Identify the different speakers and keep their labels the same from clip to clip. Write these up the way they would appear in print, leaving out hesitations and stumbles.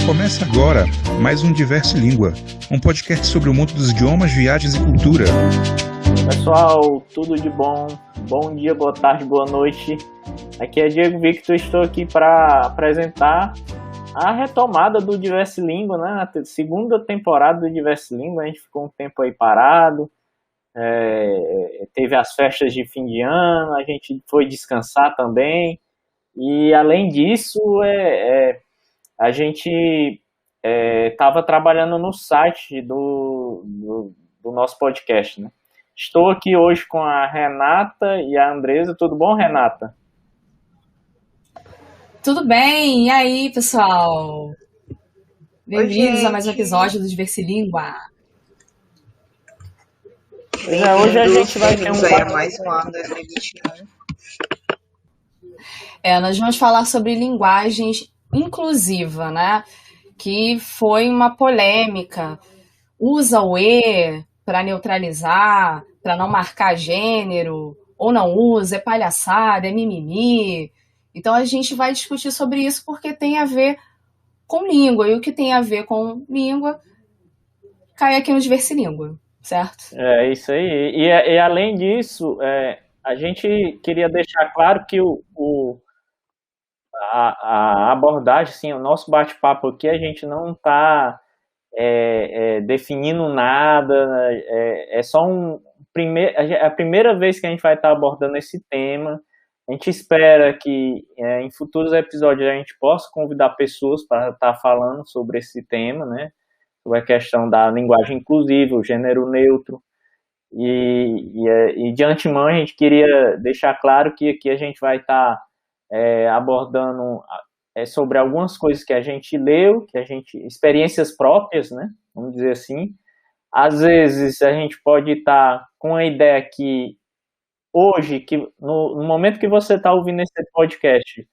Speaker 1: Começa agora mais um Diverso Língua, um podcast sobre o mundo dos idiomas, viagens e cultura.
Speaker 2: Pessoal, tudo de bom? Bom dia, boa tarde, boa noite. Aqui é Diego Victor, estou aqui para apresentar a retomada do Diverso Língua, né? Na segunda temporada do Diverso Língua. A gente ficou um tempo aí parado, teve as festas de fim de ano, a gente foi descansar também. E além disso, a gente estava trabalhando no site do nosso podcast, né? Estou aqui hoje com a Renata e a Andresa. Tudo bom, Renata?
Speaker 3: Tudo bem? E aí, pessoal? Bem-vindos a mais um episódio do Diversilíngua.
Speaker 2: Hoje a gente vai ter
Speaker 4: mais um ano 2021.
Speaker 3: Nós vamos falar sobre linguagens inclusiva, né? Que foi uma polêmica. Usa o E para neutralizar, para não marcar gênero, ou não usa, é palhaçada, é mimimi. Então a gente vai discutir sobre isso porque tem a ver com língua, e o que tem a ver com língua cai aqui no Diversilíngua, certo?
Speaker 2: É isso aí. E além disso, a gente queria deixar claro que a abordagem, assim, o nosso bate-papo aqui, a gente não está definindo nada, é só a primeira vez que a gente vai estar abordando esse tema. A gente espera que em futuros episódios a gente possa convidar pessoas para estar falando sobre esse tema, né? Sobre a questão da linguagem inclusiva, o gênero neutro. E de antemão a gente queria deixar claro que aqui a gente vai estar abordando sobre algumas coisas que a gente leu, experiências próprias, né? Vamos dizer assim. Às vezes a gente pode estar com a ideia que hoje, que no momento que você está ouvindo esse podcast,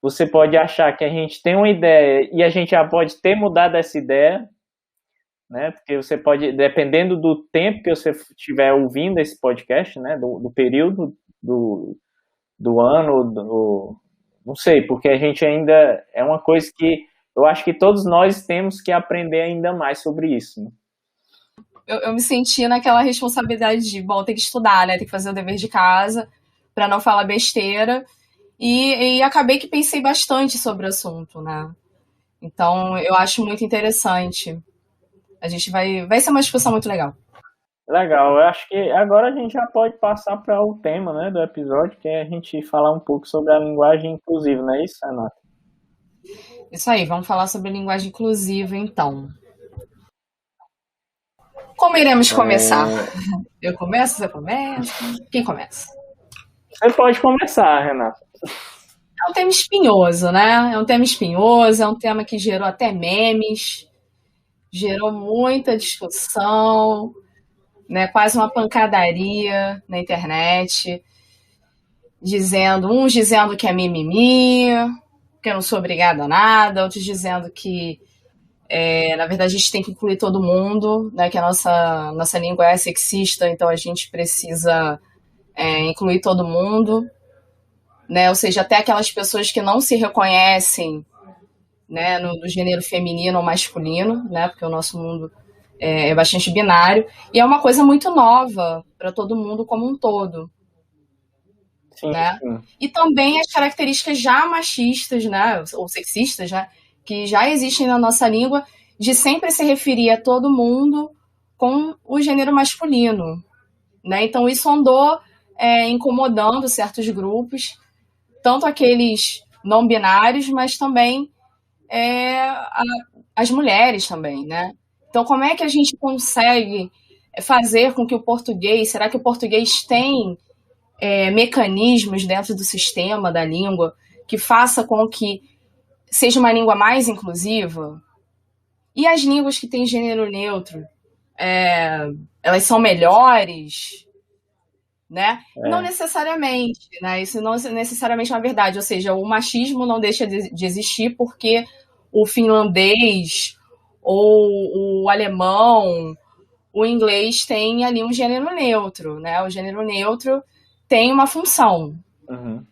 Speaker 2: você pode achar que a gente tem uma ideia e a gente já pode ter mudado essa ideia, né? Porque você pode, dependendo do tempo que você estiver ouvindo esse podcast, né? Do período do ano, não sei, porque a gente ainda é uma coisa que eu acho que todos nós temos que aprender ainda mais sobre isso, né?
Speaker 3: Eu me senti naquela responsabilidade de, tem que estudar, né? Tem que fazer o dever de casa para não falar besteira. E acabei que pensei bastante sobre o assunto, né? Então, eu acho muito interessante. A gente vai ser uma discussão muito legal.
Speaker 2: Legal, eu acho que agora a gente já pode passar para o tema, né, do episódio, que é a gente falar um pouco sobre a linguagem inclusiva, não é isso, Renata?
Speaker 3: Isso aí, vamos falar sobre linguagem inclusiva, então. Como iremos começar? Eu começo? Você começa? Quem começa?
Speaker 2: Você pode começar, Renata.
Speaker 3: É um tema espinhoso, né? É um tema espinhoso, é um tema que gerou até memes, gerou muita discussão, né? Quase uma pancadaria na internet, uns dizendo que é mimimi, que eu não sou obrigada a nada, outros dizendo que na verdade, a gente tem que incluir todo mundo, né? Que a nossa língua é sexista, então a gente precisa incluir todo mundo, né? Ou seja, até aquelas pessoas que não se reconhecem, né, no gênero feminino ou masculino, né? Porque o nosso mundo é bastante binário, e é uma coisa muito nova para todo mundo como um todo.
Speaker 2: Sim,
Speaker 3: né?
Speaker 2: sim.
Speaker 3: E também as características já machistas, né? Ou sexistas, né? Que já existem na nossa língua, de sempre se referir a todo mundo com o gênero masculino, né? Então isso andou incomodando certos grupos, tanto aqueles não binários, mas também as mulheres também, né? Então como é que a gente consegue fazer com que o português, será que o português tem mecanismos dentro do sistema da língua que faça com que seja uma língua mais inclusiva? E as línguas que têm gênero neutro, elas são melhores, né? Não necessariamente, né? Isso não necessariamente é uma verdade. Ou seja, o machismo não deixa de existir porque o finlandês ou o alemão, o inglês tem ali um gênero neutro, né? O gênero neutro tem uma função.
Speaker 2: Uhum.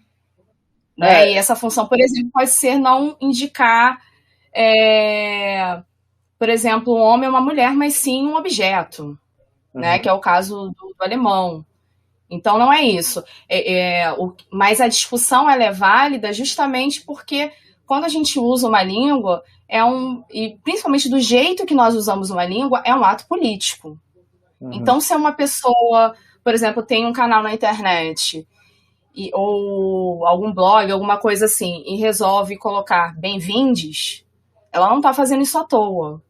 Speaker 3: Né? E essa função, por exemplo, pode ser não indicar por exemplo, um homem ou uma mulher, mas sim um objeto, né? Que é o caso do alemão. Então, não é isso. Mas a discussão ela é válida justamente porque quando a gente usa uma língua, e principalmente do jeito que nós usamos uma língua, é um ato político. Então, se uma pessoa, por exemplo, tem um canal na internet ou algum blog, alguma coisa assim, e resolve colocar bem-vindes, ela não está fazendo isso à toa.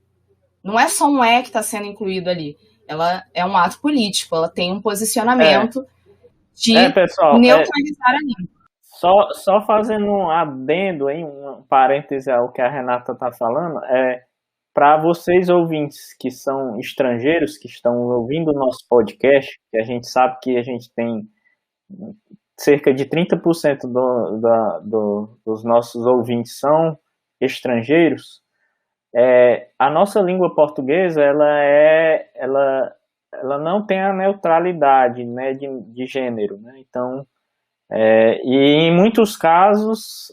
Speaker 3: Não é só um que está sendo incluído ali. Ela é um ato político, ela tem um posicionamento de
Speaker 2: pessoal,
Speaker 3: neutralizar a língua.
Speaker 2: Só fazendo um adendo, hein, um parêntese ao que a Renata está falando, para vocês ouvintes que são estrangeiros, que estão ouvindo o nosso podcast, que a gente sabe que a gente tem cerca de 30% dos nossos ouvintes são estrangeiros, a nossa língua portuguesa, ela não tem a neutralidade, né, de gênero, né? Então, e em muitos casos,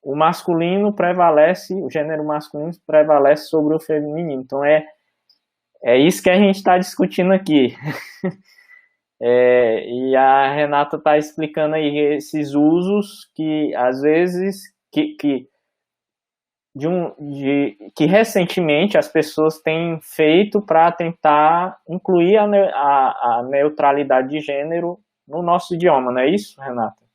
Speaker 2: o masculino prevalece, o gênero masculino prevalece sobre o feminino. Então, é isso que a gente está discutindo aqui. E a Renata está explicando aí esses usos que, às vezes, que recentemente as pessoas têm feito para tentar incluir a neutralidade de gênero no nosso idioma, não é isso, Renata?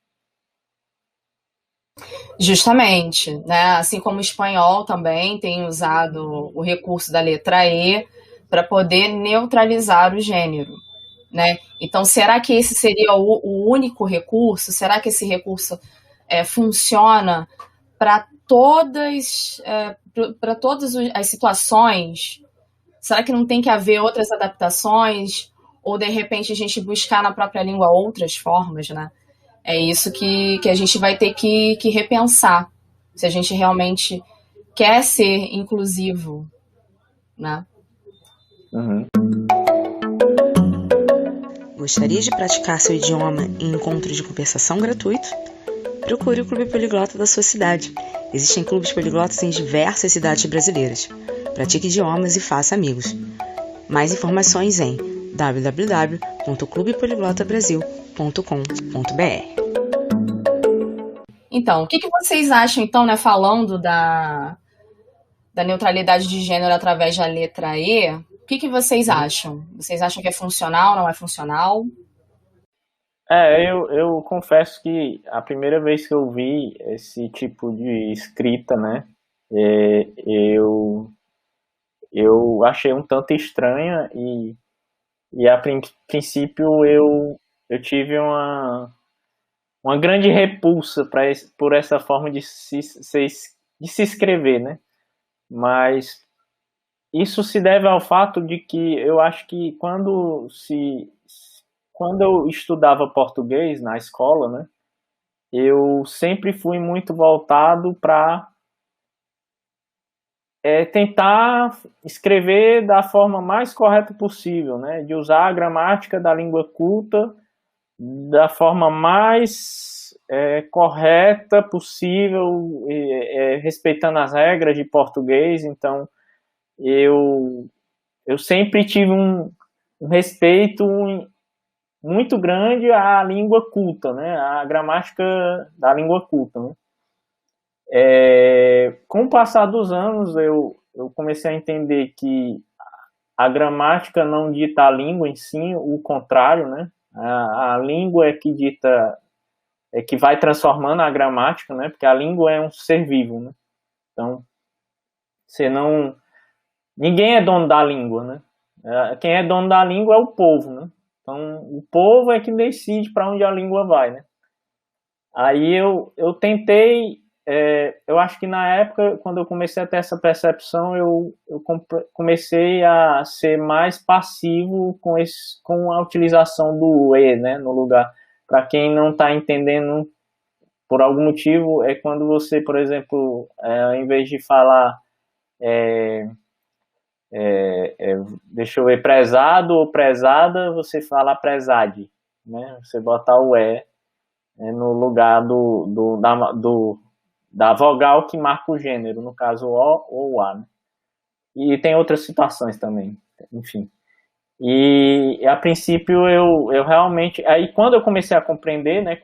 Speaker 3: Justamente, né? Assim como o espanhol também tem usado o recurso da letra E para poder neutralizar o gênero, né? Então, será que esse seria o único recurso? Será que esse recurso funciona para todas as situações? Será que não tem que haver outras adaptações? Ou, de repente, a gente buscar na própria língua outras formas, né? É isso que a gente vai ter que repensar, se a gente realmente quer ser inclusivo, né?
Speaker 5: Gostaria de praticar seu idioma em encontros de conversação gratuito? Procure o Clube Poliglota da sua cidade. Existem clubes poliglotas em diversas cidades brasileiras. Pratique idiomas e faça amigos. Mais informações em www.clubepoliglotabrasil.com.br.
Speaker 3: Então, o que vocês acham, então, né, falando da neutralidade de gênero através da letra E, o que vocês acham? Vocês acham que é funcional, não é funcional?
Speaker 2: Eu confesso que a primeira vez que eu vi esse tipo de escrita, né, eu achei um tanto estranha e a princípio eu tive uma grande repulsa por essa forma de se escrever, né? Mas isso se deve ao fato de que eu acho que quando eu estudava português na escola, né, eu sempre fui muito voltado para tentar escrever da forma mais correta possível, né, de usar a gramática da língua culta da forma mais correta possível, respeitando as regras de português. Então, eu sempre tive um respeito muito grande à língua culta, né, à gramática da língua culta, né. Com o passar dos anos, eu comecei a entender que a gramática não dita a língua em si, o contrário, né. A língua é que dita, que vai transformando a gramática, né? Porque a língua é um ser vivo, né? Então, ninguém é dono da língua, né? Quem é dono da língua é o povo, né? Então, o povo é que decide para onde a língua vai, né? Aí eu tentei, eu acho que na época, quando eu comecei a ter essa percepção, eu comecei a ser mais passivo com a utilização do E, né, no lugar. Para quem não está entendendo, por algum motivo, é quando você, por exemplo, em vez de falar, deixa eu ver, prezado ou prezada, você fala prezade, né? Você botar o E no lugar da vogal que marca o gênero, no caso O ou A, né? E tem outras situações também, enfim. E a princípio eu realmente... Aí quando eu comecei a compreender, né?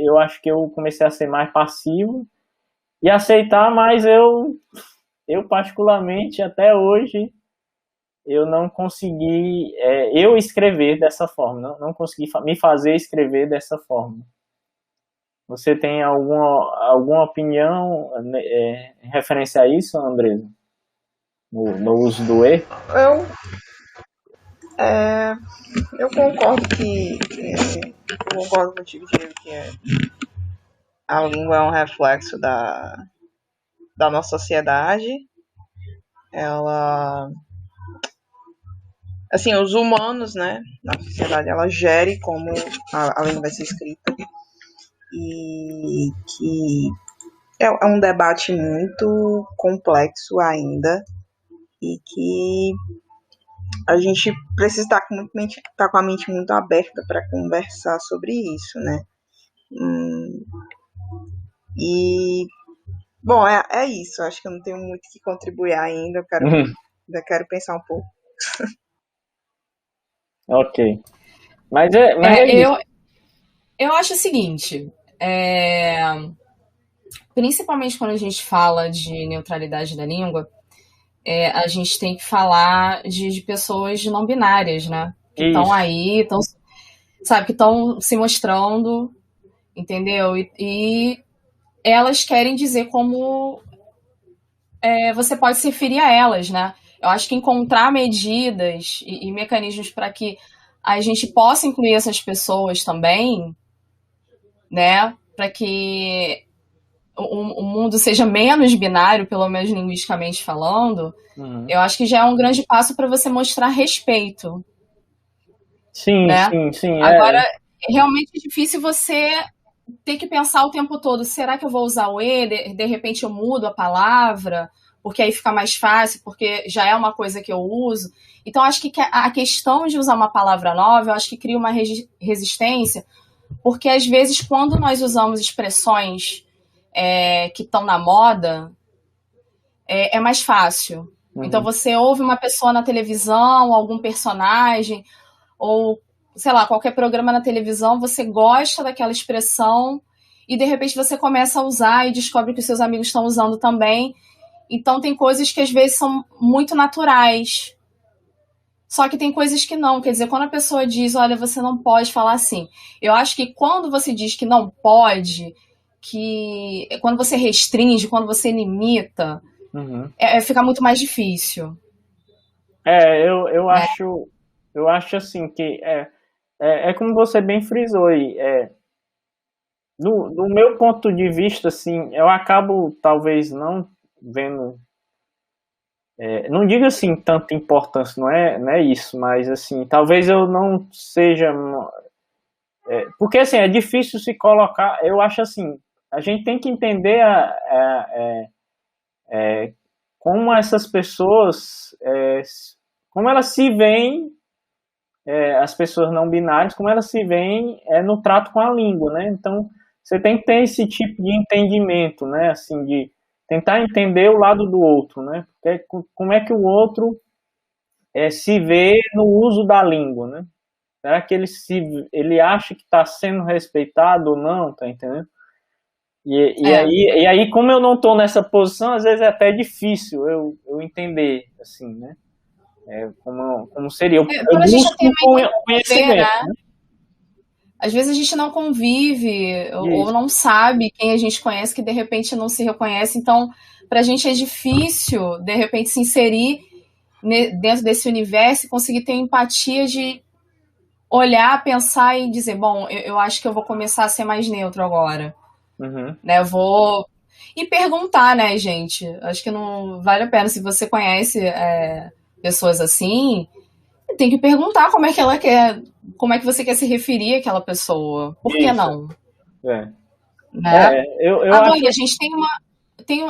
Speaker 2: Eu acho que eu comecei a ser mais passivo e aceitar, mas eu particularmente, até hoje, eu não consegui eu escrever dessa forma, não consegui me fazer escrever dessa forma. Você tem alguma opinião em referência a isso, Andresa? No uso do E?
Speaker 4: Eu concordo eu concordo contigo, Diego, que a língua é um reflexo da nossa sociedade. Ela, assim, os humanos, né, na sociedade, ela gere como a língua vai ser escrita, e que é um debate muito complexo ainda, e que a gente precisa estar com a mente muito aberta para conversar sobre isso, né? E, bom, é isso. Acho que eu não tenho muito o que contribuir ainda. Ainda quero pensar um pouco.
Speaker 2: Ok. Mas é isso.
Speaker 3: Eu acho o seguinte, principalmente quando a gente fala de neutralidade da língua, a gente tem que falar de pessoas não binárias, né? Que estão aí, sabe, que estão se mostrando, entendeu? E elas querem dizer como você pode se referir a elas, né? Eu acho que encontrar medidas e mecanismos para que a gente possa incluir essas pessoas também, né? Para que o mundo seja menos binário, pelo menos linguisticamente falando, eu acho que já é um grande passo para você mostrar respeito.
Speaker 2: Sim,
Speaker 3: né?
Speaker 2: sim.
Speaker 3: Agora, realmente é difícil você ter que pensar o tempo todo, será que eu vou usar o E? De repente eu mudo a palavra, porque aí fica mais fácil, porque já é uma coisa que eu uso. Então, acho que a questão de usar uma palavra nova, eu acho que cria uma resistência, porque às vezes quando nós usamos expressões que estão na moda, é mais fácil. Então você ouve uma pessoa na televisão, algum personagem, ou, sei lá, qualquer programa na televisão, você gosta daquela expressão e de repente você começa a usar e descobre que os seus amigos estão usando também. Então tem coisas que às vezes são muito naturais. Só que tem coisas que não. Quer dizer, quando a pessoa diz, olha, você não pode falar assim. Eu acho que quando você diz que não pode, que quando você restringe, quando você limita, fica muito mais difícil.
Speaker 2: Eu acho assim que é como você bem frisou aí. Do meu ponto de vista, assim, eu acabo talvez não vendo, não digo assim tanta importância, não é isso, mas assim, talvez eu não seja, porque assim, é difícil se colocar, eu acho assim, a gente tem que entender como essas pessoas, como elas se veem, as pessoas não binárias, como elas se veem no trato com a língua, né? Então, você tem que ter esse tipo de entendimento, né? Assim, de tentar entender o lado do outro, né? Porque como é que o outro se vê no uso da língua, né? Será que ele acha que está sendo respeitado ou não, tá entendendo? E aí, como eu não estou nessa posição, às vezes é até difícil eu entender, assim, né? Como seria. Eu busco conhecimento, né?
Speaker 3: Às vezes a gente não convive ou não sabe quem a gente conhece que de repente não se reconhece. Então, para a gente é difícil, de repente, se inserir dentro desse universo e conseguir ter empatia de olhar, pensar e dizer, bom, eu acho que eu vou começar a ser mais neutro agora. Né, eu vou... E perguntar, né, gente? Acho que não vale a pena. Se você conhece pessoas assim, tem que perguntar como é que ela quer, como é que você quer se referir àquela pessoa. Por que não? Né? Agora, a gente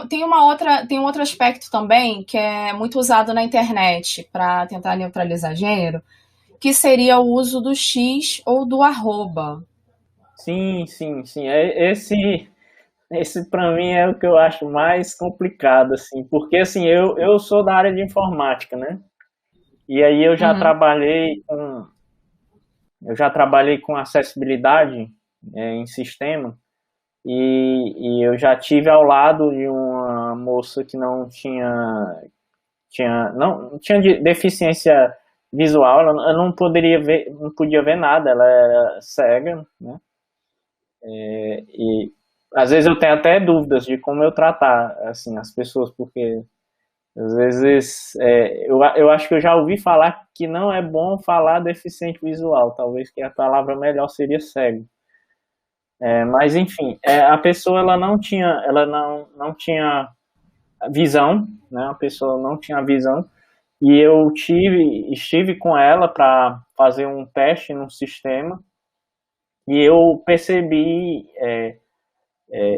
Speaker 3: tem um outro aspecto também que é muito usado na internet para tentar neutralizar gênero, que seria o uso do X ou do arroba.
Speaker 2: Sim. esse para mim é o que eu acho mais complicado, assim, porque assim, eu sou da área de informática, né? E aí eu já trabalhei com acessibilidade em sistema e eu já tive ao lado de uma moça que não tinha deficiência visual, ela não poderia ver, não podia ver nada, ela era cega, né? E às vezes eu tenho até dúvidas de como eu tratar assim as pessoas, porque às vezes eu acho que eu já ouvi falar que não é bom falar deficiente visual, talvez que a palavra melhor seria cego. Mas enfim, a pessoa ela não tinha visão, né? A pessoa não tinha visão e eu estive com ela para fazer um teste no sistema e eu percebi,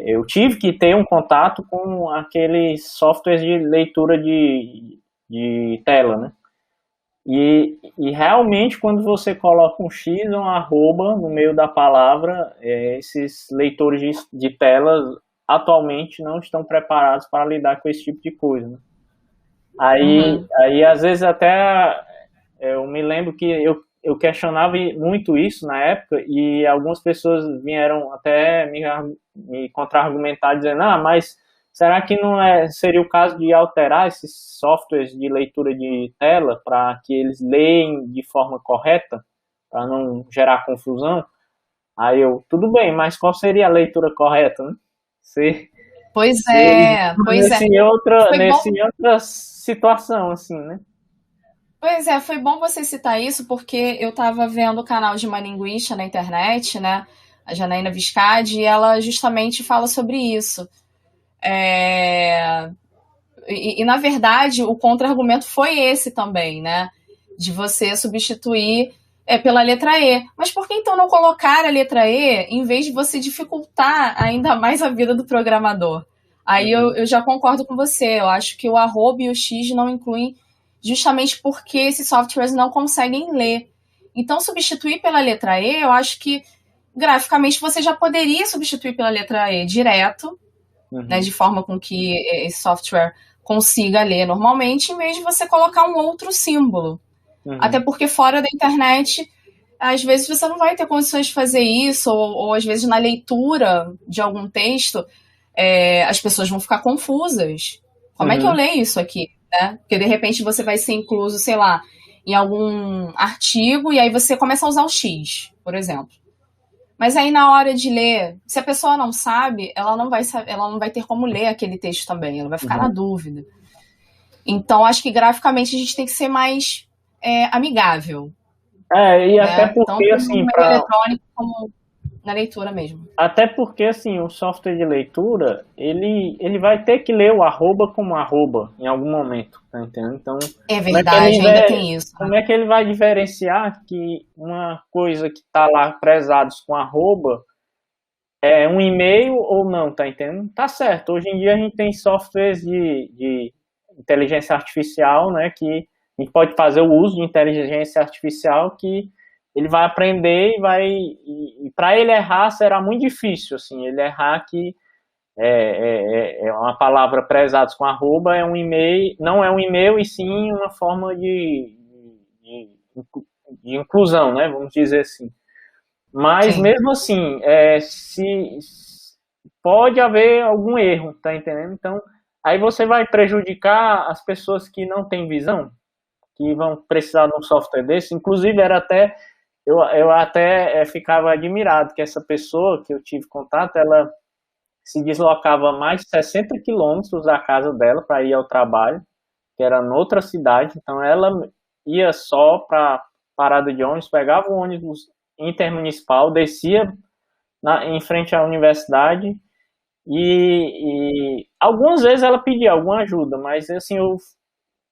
Speaker 2: eu tive que ter um contato com aqueles softwares de leitura de tela, né? E realmente, quando você coloca um X ou um arroba no meio da palavra, esses leitores de telas atualmente não estão preparados para lidar com esse tipo de coisa, né? Aí, às vezes, até eu me lembro que eu questionava muito isso na época e algumas pessoas vieram até me contra-argumentar dizendo, mas será que não seria o caso de alterar esses softwares de leitura de tela para que eles leem de forma correta, para não gerar confusão? Aí tudo bem, mas qual seria a leitura correta, né?
Speaker 3: Pois é.
Speaker 2: Nesse outra situação, assim, né?
Speaker 3: Pois é, foi bom você citar isso, porque eu estava vendo o canal de uma linguista na internet, né, a Janaína Viscardi, e ela justamente fala sobre isso. Na verdade, o contra-argumento foi esse também, né, de você substituir pela letra E. Mas por que então não colocar a letra E em vez de você dificultar ainda mais a vida do programador? Aí eu já concordo com você, eu acho que o arroba e o X não incluem justamente porque esses softwares não conseguem ler. Então, substituir pela letra E, eu acho que graficamente você já poderia substituir pela letra E direto, né, de forma com que esse software consiga ler normalmente, em vez de você colocar um outro símbolo. Até porque fora da internet, às vezes você não vai ter condições de fazer isso, ou às vezes na leitura de algum texto, as pessoas vão ficar confusas. Como é que eu leio isso aqui? Né? Porque de repente você vai ser incluso, sei lá, em algum artigo e aí você começa a usar o X, por exemplo. Mas aí na hora de ler, se a pessoa não sabe, ela não vai ter como ler aquele texto também, ela vai ficar na dúvida. Então acho que graficamente a gente tem que ser mais amigável.
Speaker 2: E até porque
Speaker 3: tanto
Speaker 2: assim,
Speaker 3: no meio eletrônico como na leitura mesmo.
Speaker 2: Até porque, assim, o software de leitura, ele vai ter que ler o arroba como arroba em algum momento, tá entendendo? Então,
Speaker 3: é verdade, ainda tem isso.
Speaker 2: Como é que ele vai diferenciar que uma coisa que tá lá prezados com arroba é um e-mail ou não, tá entendendo? Tá certo, hoje em dia a gente tem softwares de inteligência artificial, né, que a gente pode fazer o uso de inteligência artificial que ele vai aprender e para ele errar será muito difícil, assim, ele errar que uma palavra prezados com arroba é um e-mail, não é um e-mail e sim uma forma de inclusão, né, vamos dizer assim. Mas sim, mesmo assim, se pode haver algum erro, tá entendendo? Então, aí você vai prejudicar as pessoas que não têm visão, que vão precisar de um software desse. Inclusive, eu até ficava admirado que essa pessoa que eu tive contato, ela se deslocava mais de 60 quilômetros da casa dela para ir ao trabalho, que era noutra cidade. Então, ela ia só para parada de ônibus, pegava o ônibus intermunicipal, descia em frente à universidade e algumas vezes ela pedia alguma ajuda, mas assim,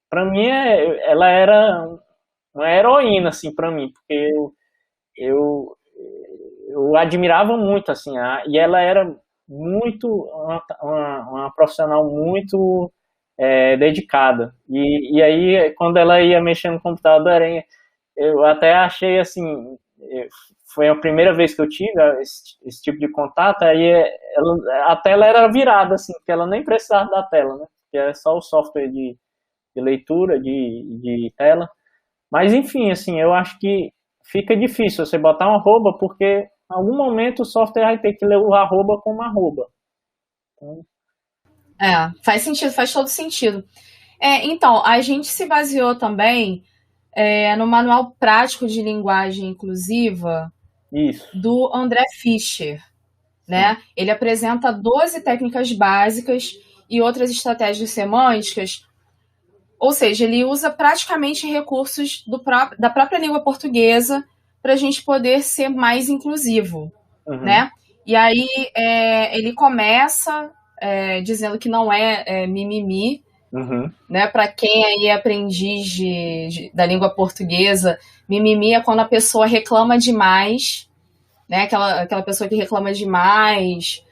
Speaker 2: para mim ela era uma heroína, assim, para mim, porque eu admirava muito, assim, e ela era muito uma profissional muito dedicada, e aí quando ela ia mexer no computador, eu até achei assim foi a primeira vez que eu tive esse tipo de contato, aí a tela era virada, assim, porque ela nem precisava da tela, né? Porque era só o software de leitura de tela. Mas, enfim, assim, eu acho que fica difícil você botar um arroba, porque em algum momento o software vai ter que ler o arroba como arroba. Então...
Speaker 3: faz sentido, faz todo sentido. Então, a gente se baseou também no Manual Prático de Linguagem Inclusiva do André Fischer, né? Ele apresenta 12 técnicas básicas e outras estratégias semânticas, ou seja, ele usa praticamente recursos da própria língua portuguesa para a gente poder ser mais inclusivo, né? E aí ele começa dizendo que não é mimimi, né? Para quem aí é aprendiz da língua portuguesa, mimimi é quando a pessoa reclama demais, né? Aquela pessoa que reclama demais,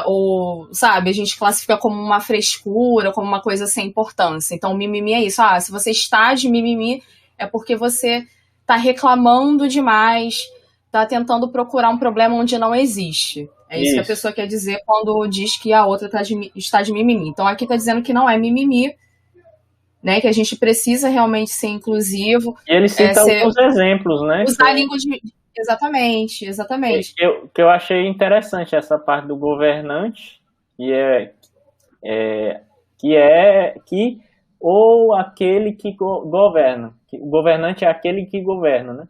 Speaker 3: ou, sabe, a gente classifica como uma frescura, como uma coisa sem importância. Então, mimimi é isso. Se você está de mimimi, é porque você está reclamando demais, está tentando procurar um problema onde não existe. É isso que a pessoa quer dizer quando diz que a outra está de mimimi. Então, aqui está dizendo que não é mimimi, né, que a gente precisa realmente ser inclusivo.
Speaker 2: E ele cita alguns exemplos, né?
Speaker 3: Usar a língua de... Exatamente.
Speaker 2: Que eu achei interessante essa parte do governante, ou aquele que governa. O governante é aquele que governa, né?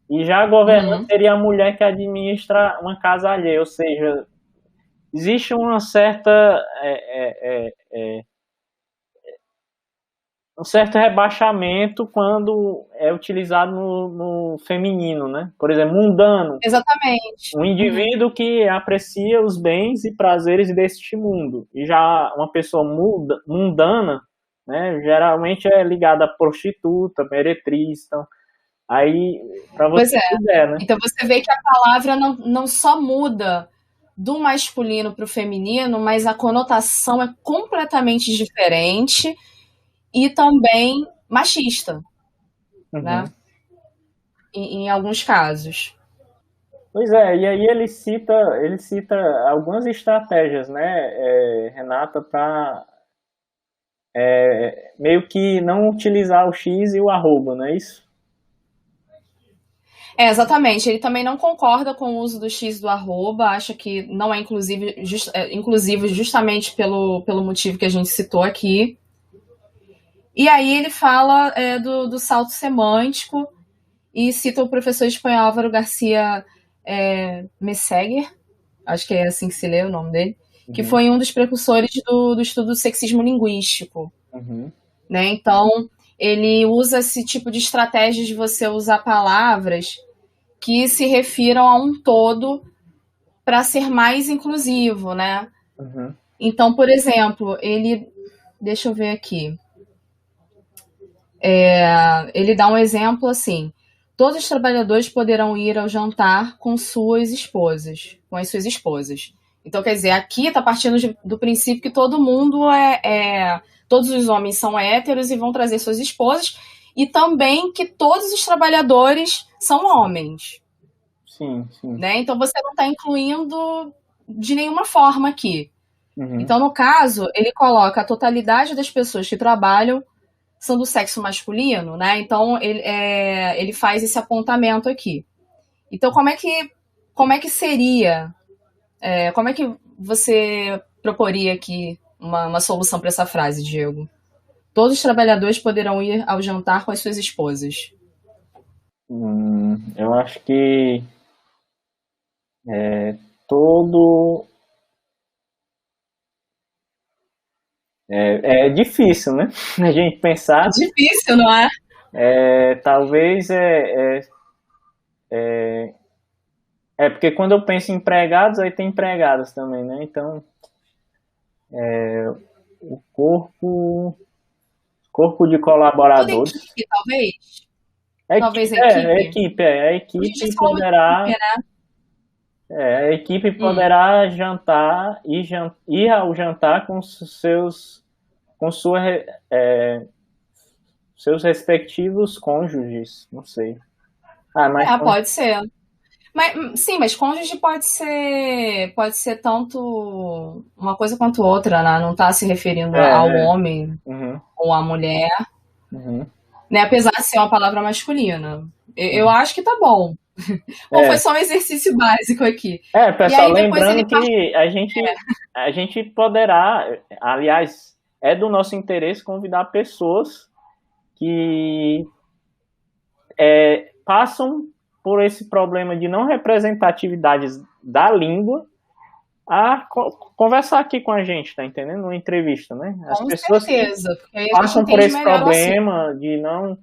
Speaker 2: E já a governante seria a mulher que administra uma casa alheia, ou seja, existe uma certa um certo rebaixamento quando é utilizado no feminino, né? Por exemplo, mundano.
Speaker 3: Exatamente.
Speaker 2: Um indivíduo que aprecia os bens e prazeres deste mundo. E já uma pessoa mundana, né, geralmente é ligada a prostituta, meretriz. Então, aí, para você ter ideia, né?
Speaker 3: Então você vê que a palavra não só muda do masculino para o feminino, mas a conotação é completamente diferente e também machista, né? Em alguns casos.
Speaker 2: Pois é, e aí ele cita algumas estratégias, né, Renata, para meio que não utilizar o X e o arroba, não é isso?
Speaker 3: Exatamente. Ele também não concorda com o uso do X do arroba, acha que não é inclusivo justamente pelo motivo que a gente citou aqui. E aí ele fala do salto semântico e cita o professor espanhol Álvaro Garcia Messeguer, acho que é assim que se lê o nome dele, que foi um dos precursores do estudo do sexismo linguístico. Né? Então, ele usa esse tipo de estratégia de você usar palavras que se refiram a um todo para ser mais inclusivo, né? Então, por exemplo, deixa eu ver aqui. Ele dá um exemplo assim: todos os trabalhadores poderão ir ao jantar com as suas esposas. Então, quer dizer, aqui está partindo do princípio que todo mundo todos os homens são héteros e vão trazer suas esposas, e também que todos os trabalhadores são homens.
Speaker 2: Sim.
Speaker 3: Né? Então, você não está incluindo de nenhuma forma aqui. Então, no caso, ele coloca a totalidade das pessoas que trabalham são do sexo masculino, né? Então, ele faz esse apontamento aqui. Então, como é que seria... como é que você proporia aqui uma solução para essa frase, Diego? Todos os trabalhadores poderão ir ao jantar com as suas esposas.
Speaker 2: Eu acho que todo... É difícil, né? A gente pensar.
Speaker 3: Difícil, não é?
Speaker 2: Talvez porque quando eu penso em empregados, aí tem empregadas também, né? Então, o corpo de colaboradores.
Speaker 3: Toda equipe, talvez? Talvez a equipe?
Speaker 2: A equipe poderá... a equipe poderá jantar ir ao jantar com seus respectivos cônjuges, não sei. Mas
Speaker 3: pode ser. Mas, sim, mas cônjuge pode ser tanto uma coisa quanto outra, né? Não tá se referindo ao homem ou à mulher, né? Apesar de ser uma palavra masculina. Eu acho que tá bom. Ou foi só um exercício básico aqui.
Speaker 2: Pessoal, lembrando que a gente poderá, aliás, é do nosso interesse convidar pessoas que passam por esse problema de não representatividades da língua a conversar aqui com a gente, tá entendendo? Numa entrevista, né? As pessoas que passam por esse problema de não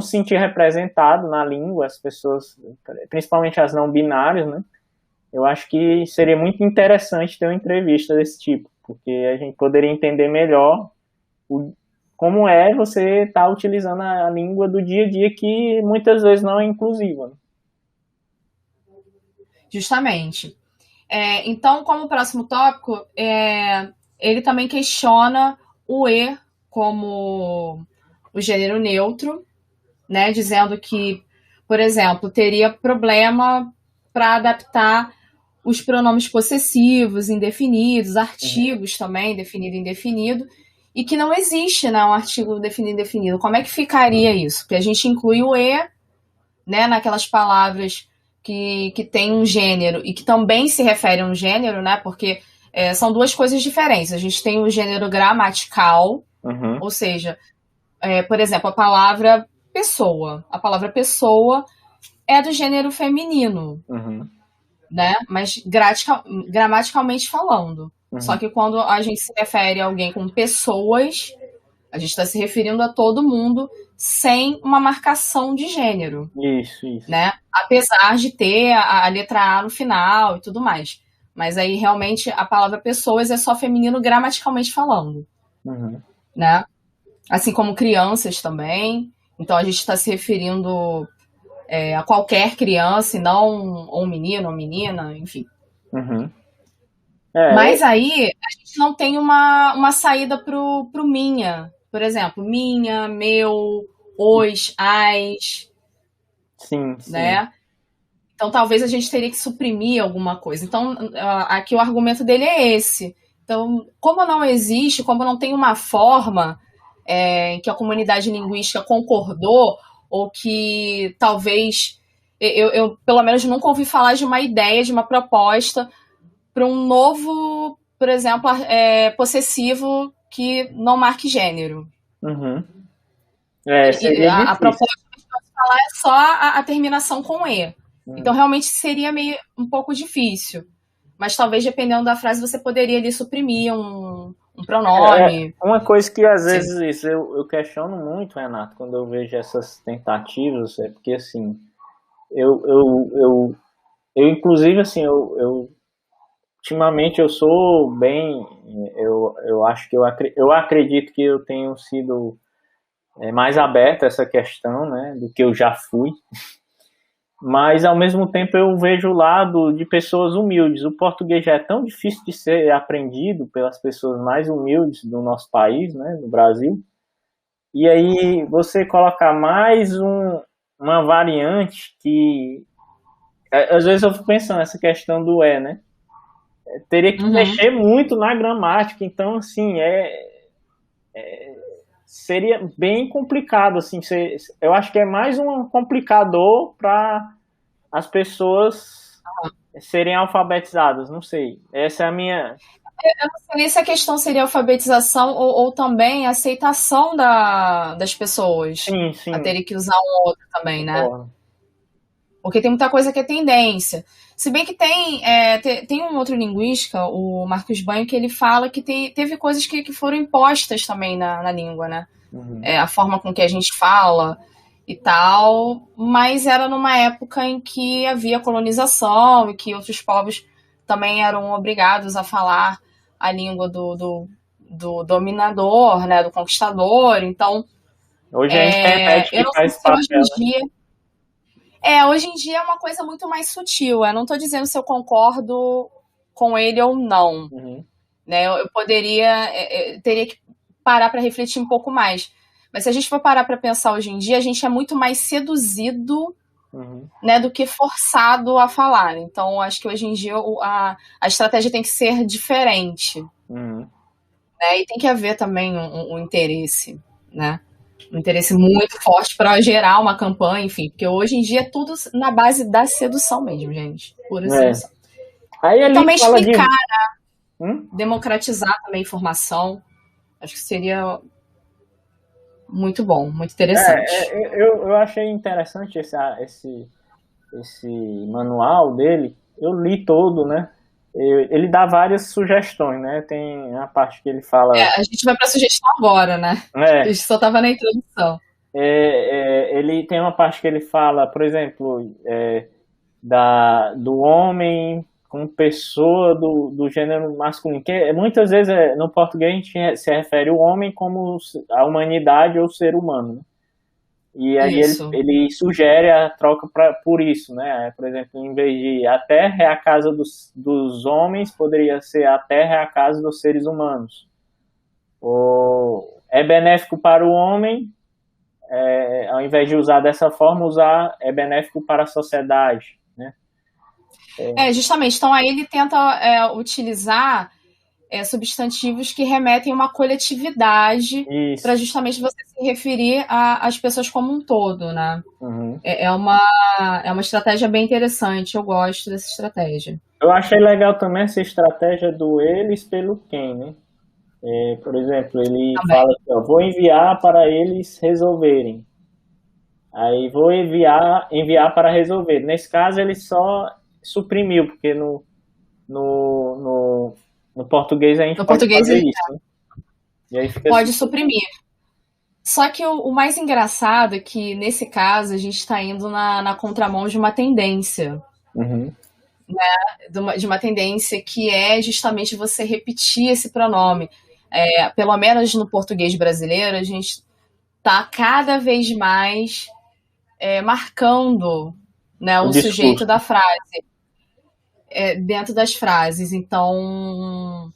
Speaker 2: se sentir representado na língua, as pessoas, principalmente as não binárias, né? Eu acho que seria muito interessante ter uma entrevista desse tipo, porque a gente poderia entender melhor como é você estar utilizando a língua do dia a dia, que muitas vezes não é inclusiva.
Speaker 3: Justamente. Então, como próximo tópico, ele também questiona o E como o gênero neutro, né, dizendo que, por exemplo, teria problema para adaptar os pronomes possessivos, indefinidos, artigos também, definido e indefinido, e que não existe, né, um artigo definido e indefinido. Como é que ficaria isso? Porque a gente inclui o E, né, naquelas palavras que tem um gênero e que também se refere a um gênero, né, porque são duas coisas diferentes. A gente tem o gênero gramatical, ou seja, por exemplo, a palavra pessoa. A palavra pessoa é do gênero feminino, né? Mas gramaticalmente falando. Só que quando a gente se refere a alguém com pessoas, a gente está se referindo a todo mundo sem uma marcação de gênero.
Speaker 2: Isso.
Speaker 3: Né? Apesar de ter a letra A no final e tudo mais. Mas aí, realmente, a palavra pessoas é só feminino gramaticalmente falando. Né? Assim como crianças também. Então, a gente está se referindo a qualquer criança, e não um menino ou menina, enfim. Mas aí, a gente não tem uma saída pro minha. Por exemplo, minha, meu, os, as.
Speaker 2: Sim.
Speaker 3: Né? Então, talvez a gente teria que suprimir alguma coisa. Então, aqui o argumento dele é esse. Então, como não existe, como não tem uma forma em que a comunidade linguística concordou, ou que talvez, eu pelo menos nunca ouvi falar de uma ideia, de uma proposta para um novo, por exemplo, possessivo que não marque gênero. A proposta que eu posso falar é só a terminação com E. Então, realmente, seria meio um pouco difícil. Mas talvez, dependendo da frase, você poderia ali suprimir um pronome.
Speaker 2: Uma coisa que, às vezes, eu questiono muito, Renato, quando eu vejo essas tentativas, é porque, assim, eu inclusive, assim, ultimamente eu sou bem, eu acho que eu acredito que eu tenho sido mais aberto a essa questão, né, do que eu já fui. Mas, ao mesmo tempo, eu vejo o lado de pessoas humildes. O português já é tão difícil de ser aprendido pelas pessoas mais humildes do nosso país, né, do Brasil. E aí, você colocar mais uma variante que... Às vezes eu fico pensando nessa questão do né? Teria que mexer muito na gramática. Então, assim, seria bem complicado, assim, eu acho que é mais um complicador para as pessoas serem alfabetizadas, não sei, essa é a minha...
Speaker 3: Eu não sei se a questão seria alfabetização ou também aceitação das pessoas
Speaker 2: sim.
Speaker 3: a terem que usar um outro também, né? Porque tem muita coisa que é tendência. Se bem que tem um outro linguista, o Marcos Banho, que ele fala que teve coisas que foram impostas também na língua, né? A forma com que a gente fala e tal, mas era numa época em que havia colonização e que outros povos também eram obrigados a falar a língua do dominador, né? Do conquistador. Então,
Speaker 2: hoje a gente repete que faz parte dela.
Speaker 3: Hoje em dia é uma coisa muito mais sutil. Eu não estou dizendo se eu concordo com ele ou não. Né? Eu teria que parar para refletir um pouco mais. Mas se a gente for parar para pensar hoje em dia, a gente é muito mais seduzido né, do que forçado a falar. Então, acho que hoje em dia a estratégia tem que ser diferente. Né, e tem que haver também um interesse, né? Um interesse muito forte para gerar uma campanha, enfim, porque hoje em dia é tudo na base da sedução mesmo, gente. Pura sedução.
Speaker 2: Aí
Speaker 3: e também explicar,
Speaker 2: né?
Speaker 3: Democratizar também a informação. Acho que seria muito bom, muito interessante.
Speaker 2: Eu achei interessante esse manual dele. Eu li todo, né? Ele dá várias sugestões, né? Tem a parte que ele fala...
Speaker 3: a gente vai para a sugestão agora, né? A gente só estava na introdução.
Speaker 2: Ele tem uma parte que ele fala, por exemplo, do homem como pessoa do gênero masculino. Que muitas vezes, no português, a gente se refere ao homem como a humanidade ou o ser humano, né? E aí ele sugere a troca por isso, né? Por exemplo, em vez de a terra é a casa dos homens, poderia ser a terra é a casa dos seres humanos. Ou é benéfico para o homem, ao invés de usar dessa forma, é benéfico para a sociedade, né?
Speaker 3: Justamente. Então, aí ele tenta utilizar substantivos que remetem a uma coletividade para justamente você se referir às pessoas como um todo, né? É uma estratégia bem interessante, eu gosto dessa estratégia.
Speaker 2: Eu achei legal também essa estratégia do eles pelo quem, né? Por exemplo, ele fala assim, vou enviar para eles resolverem. Aí vou enviar para resolver. Nesse caso, ele só suprimiu, porque no português a gente pode fazer isso, né? E aí
Speaker 3: pode suprimir. Só que o mais engraçado é que, nesse caso, a gente está indo na contramão de uma tendência. Né? De uma tendência que é justamente você repetir esse pronome. Pelo menos no português brasileiro, a gente está cada vez mais marcando, né, o sujeito da frase. Dentro das frases. Então,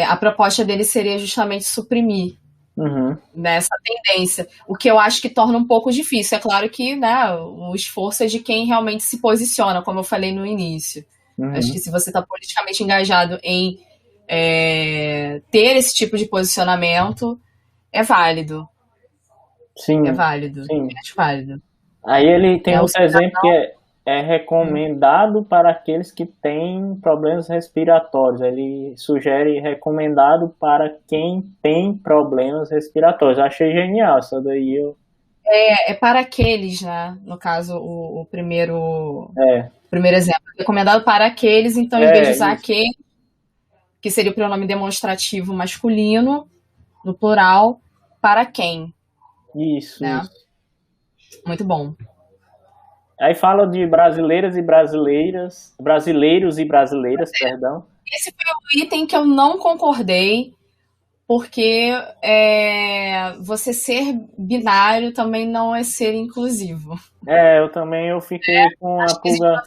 Speaker 3: a proposta dele seria justamente suprimir nessa tendência, o que eu acho que torna um pouco difícil. É claro que, né, o esforço é de quem realmente se posiciona, como eu falei no início. Acho que se você está politicamente engajado em ter esse tipo de posicionamento, é válido.
Speaker 2: Sim.
Speaker 3: É válido.
Speaker 2: Sim.
Speaker 3: É válido.
Speaker 2: Aí ele tem outro exemplo que é recomendado para aqueles que têm problemas respiratórios. Ele sugere recomendado para quem tem problemas respiratórios. Eu achei genial isso daí.
Speaker 3: É para aqueles, né? No caso, o primeiro exemplo. Recomendado para aqueles, então, em vez de usar aquele, que seria o pronome demonstrativo masculino, no plural, para quem.
Speaker 2: Isso,
Speaker 3: né?
Speaker 2: Isso.
Speaker 3: Muito bom.
Speaker 2: Aí fala de brasileiros e brasileiras, perdão.
Speaker 3: Esse foi o item que eu não concordei, porque você ser binário também não é ser inclusivo.
Speaker 2: Eu fiquei com a pulga.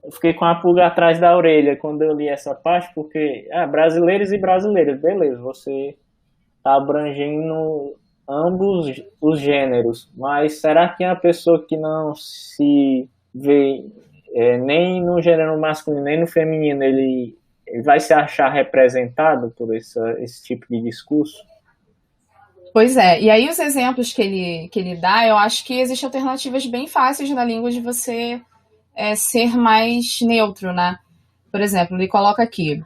Speaker 2: Eu fiquei com a pulga atrás da orelha quando eu li essa parte, porque brasileiros e brasileiras, beleza, você está abrangendo ambos os gêneros, mas será que a pessoa que não se vê nem no gênero masculino nem no feminino, ele vai se achar representado por esse tipo de discurso?
Speaker 3: Pois é, e aí os exemplos que ele dá, eu acho que existem alternativas bem fáceis na língua de você ser mais neutro, né? Por exemplo, ele coloca aqui,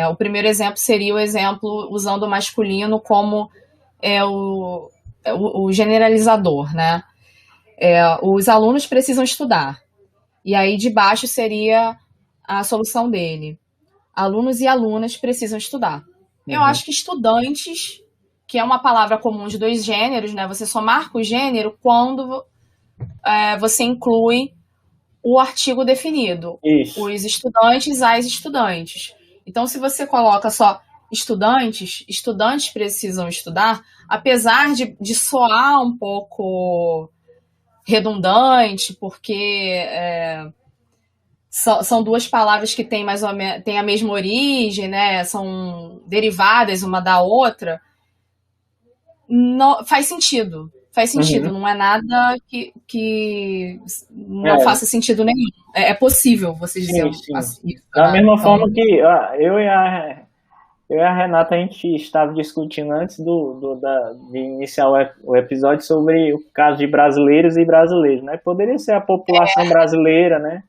Speaker 3: o primeiro exemplo seria o exemplo usando o masculino como o generalizador, né? Os alunos precisam estudar. E aí de baixo seria a solução dele. Alunos e alunas precisam estudar. Eu acho que estudantes, que é uma palavra comum de dois gêneros, né? Você só marca o gênero quando você inclui o artigo definido.
Speaker 2: Isso.
Speaker 3: Os estudantes, as estudantes. Então, se você coloca só estudantes precisam estudar, apesar de soar um pouco redundante, porque são duas palavras que têm têm a mesma origem, né? São derivadas uma da outra, não, faz sentido. faz sentido, não é nada que não faça sentido nenhum. É possível você dizer
Speaker 2: sim.
Speaker 3: Isso.
Speaker 2: Da mesma forma que eu e a Renata, a gente estava discutindo antes de iniciar o episódio sobre o caso de brasileiros e brasileiros, né? Poderia ser a população brasileira, né?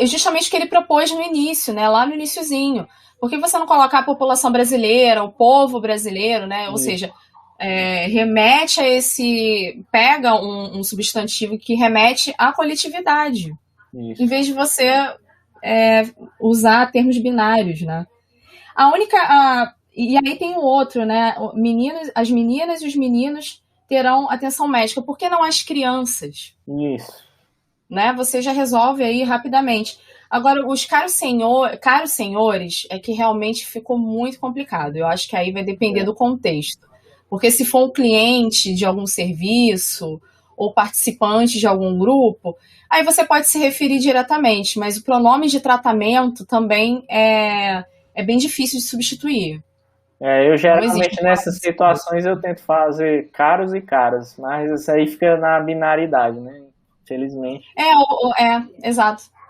Speaker 3: Justamente o que ele propôs no início, né? Lá no iniciozinho. Por que você não colocar a população brasileira, o povo brasileiro, né? Ou seja, remete a pega um substantivo que remete à coletividade.
Speaker 2: Isso.
Speaker 3: Em vez de você usar termos binários, né? E aí tem o outro, né? As meninas e os meninos terão atenção médica. Por que não as crianças?
Speaker 2: Isso.
Speaker 3: Né? Você já resolve aí rapidamente. Agora, os caros senhores é que realmente ficou muito complicado. Eu acho que aí vai depender do contexto. Porque se for um cliente de algum serviço ou participante de algum grupo, aí você pode se referir diretamente, mas o pronome de tratamento também é bem difícil de substituir.
Speaker 2: Eu geralmente nessas situações eu tento fazer caros e caras, mas isso aí fica na binaridade, né? Infelizmente.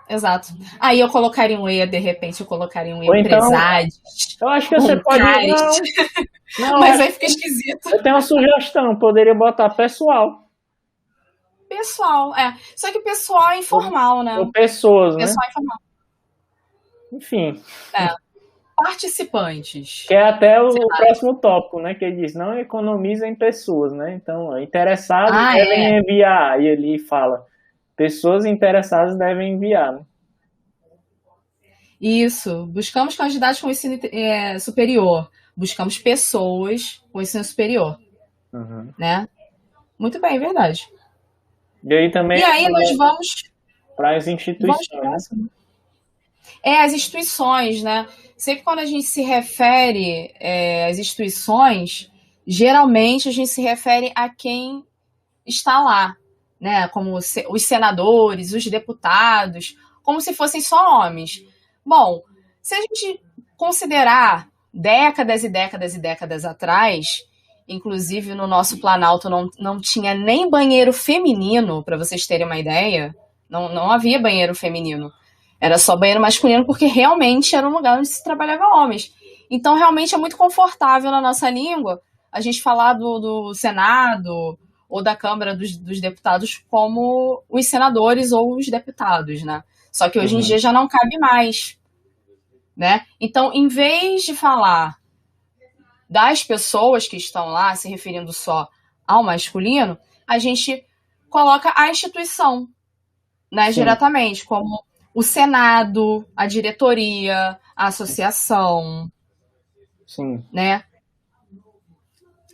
Speaker 3: Exato. Aí eu colocaria um E, de repente eu colocaria um E
Speaker 2: Ou então,
Speaker 3: presades.
Speaker 2: Eu acho que você pode... Não,
Speaker 3: mas aí fica esquisito.
Speaker 2: Eu tenho uma sugestão, poderia botar pessoal.
Speaker 3: Pessoal, Só que pessoal é informal, né?
Speaker 2: Ou pessoas, né?
Speaker 3: Pessoal é informal.
Speaker 2: Enfim.
Speaker 3: Participantes.
Speaker 2: Que é até o próximo tópico, né? Que ele diz, não economiza em pessoas, né? Então, interessados devem enviar. E ele fala, pessoas interessadas devem enviar, né?
Speaker 3: Isso. Buscamos candidatos com ensino superior. Buscamos pessoas com ensino superior.
Speaker 2: Uhum.
Speaker 3: Né? Muito bem, verdade.
Speaker 2: E aí também...
Speaker 3: E aí nós vamos...
Speaker 2: Para as instituições, né?
Speaker 3: As instituições, né? Sempre quando a gente se refere às instituições, geralmente a gente se refere a quem está lá, né? Como os senadores, os deputados, como se fossem só homens. Bom, se a gente considerar décadas e décadas e décadas atrás, inclusive no nosso Planalto não tinha nem banheiro feminino, para vocês terem uma ideia, não havia banheiro feminino. Era só banheiro masculino, porque realmente era um lugar onde se trabalhava homens. Então, realmente é muito confortável na nossa língua a gente falar do Senado ou da Câmara dos Deputados como os senadores ou os deputados, né? Só que hoje em dia já não cabe mais, né? Então, em vez de falar das pessoas que estão lá, se referindo só ao masculino, a gente coloca a instituição, né, diretamente, como o Senado, a diretoria, a associação, né?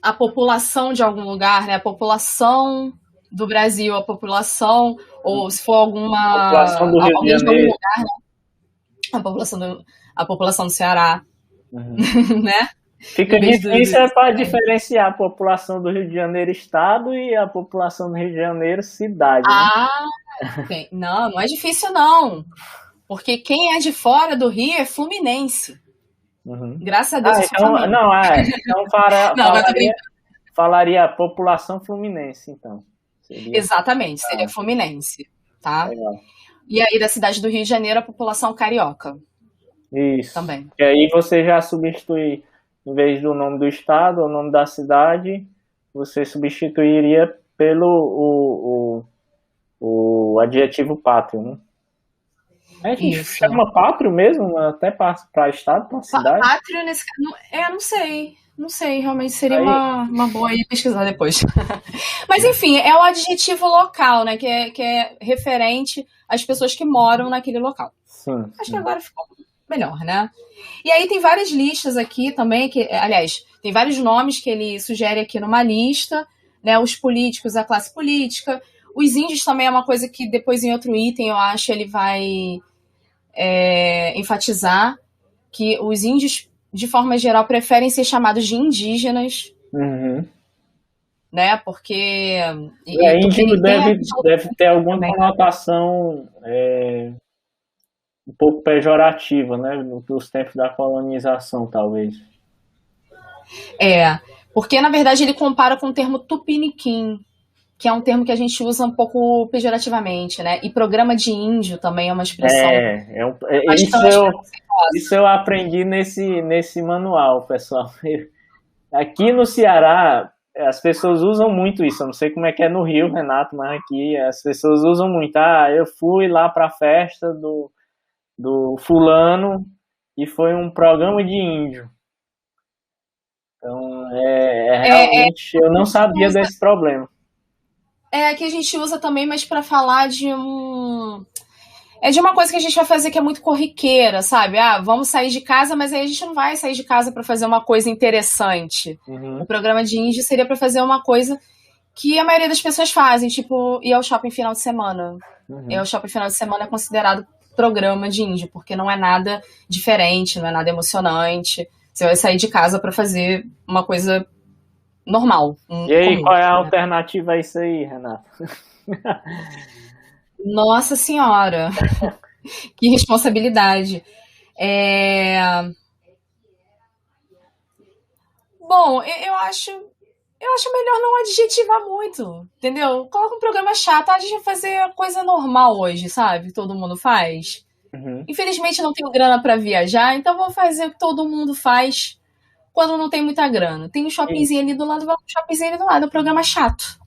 Speaker 3: A população de algum lugar, né? A população do Brasil, a população, ou se for alguma...
Speaker 2: população do Rio de Janeiro.
Speaker 3: Algum lugar, né? A população do Ceará, né?
Speaker 2: Fica difícil para diferenciar a população do Rio de Janeiro Estado e a população do Rio de Janeiro Cidade.
Speaker 3: Né? Não é difícil não. Porque quem é de fora do Rio é fluminense. Graças a Deus.
Speaker 2: Falaria a população fluminense, então.
Speaker 3: Exatamente, seria fluminense. Tá?
Speaker 2: Legal.
Speaker 3: E aí da cidade do Rio de Janeiro, a população carioca.
Speaker 2: Isso.
Speaker 3: Também.
Speaker 2: E aí você já substitui, em vez do nome do estado, o nome da cidade, você substituiria pelo o adjetivo pátrio, né? A gente chama pátrio mesmo, até para estado, para cidade?
Speaker 3: Pátrio nesse caso, não sei, realmente seria uma boa aí pesquisar depois. Mas enfim, é o adjetivo local, né, que é referente às pessoas que moram naquele local.
Speaker 2: Sim.
Speaker 3: Acho que agora ficou melhor, né? E aí tem várias listas aqui também, aliás, tem vários nomes que ele sugere aqui numa lista, né, os políticos, a classe política. Os índios também é uma coisa que depois em outro item, eu acho, ele vai enfatizar que os índios, de forma geral, preferem ser chamados de indígenas, né? Porque...
Speaker 2: índio deve ter alguma conotação um pouco pejorativa, né? Nos tempos da colonização, talvez.
Speaker 3: Porque, na verdade, ele compara com o termo tupiniquim, que é um termo que a gente usa um pouco pejorativamente, né? E programa de índio também é uma expressão
Speaker 2: isso eu aprendi nesse manual, pessoal. Aqui no Ceará, as pessoas usam muito isso. Eu não sei como é que é no Rio, Renato, mas aqui as pessoas usam muito. Eu fui lá para a festa do fulano e foi um programa de índio. Então, realmente, eu não sabia desse problema.
Speaker 3: Que a gente usa também, mas para falar de de uma coisa que a gente vai fazer que é muito corriqueira, sabe? Vamos sair de casa, mas aí a gente não vai sair de casa para fazer uma coisa interessante.
Speaker 2: Uhum.
Speaker 3: O programa de índio seria para fazer uma coisa que a maioria das pessoas fazem, tipo ir ao shopping final de semana.
Speaker 2: Uhum.
Speaker 3: E o shopping final de semana é considerado programa de índio, porque não é nada diferente, não é nada emocionante. Você vai sair de casa para fazer uma coisa normal.
Speaker 2: E aí, comum, qual é a alternativa a isso aí, Renato?
Speaker 3: Nossa Senhora! Que responsabilidade. Bom, eu acho melhor não adjetivar muito, entendeu? Coloca um programa chato, a gente vai fazer coisa normal hoje, sabe? Todo mundo faz.
Speaker 2: Uhum.
Speaker 3: Infelizmente não tenho grana para viajar, então vou fazer o que todo mundo faz quando não tem muita grana. Tem um shoppingzinho ali do lado, vamos um shoppingzinho ali do lado. É um programa chato.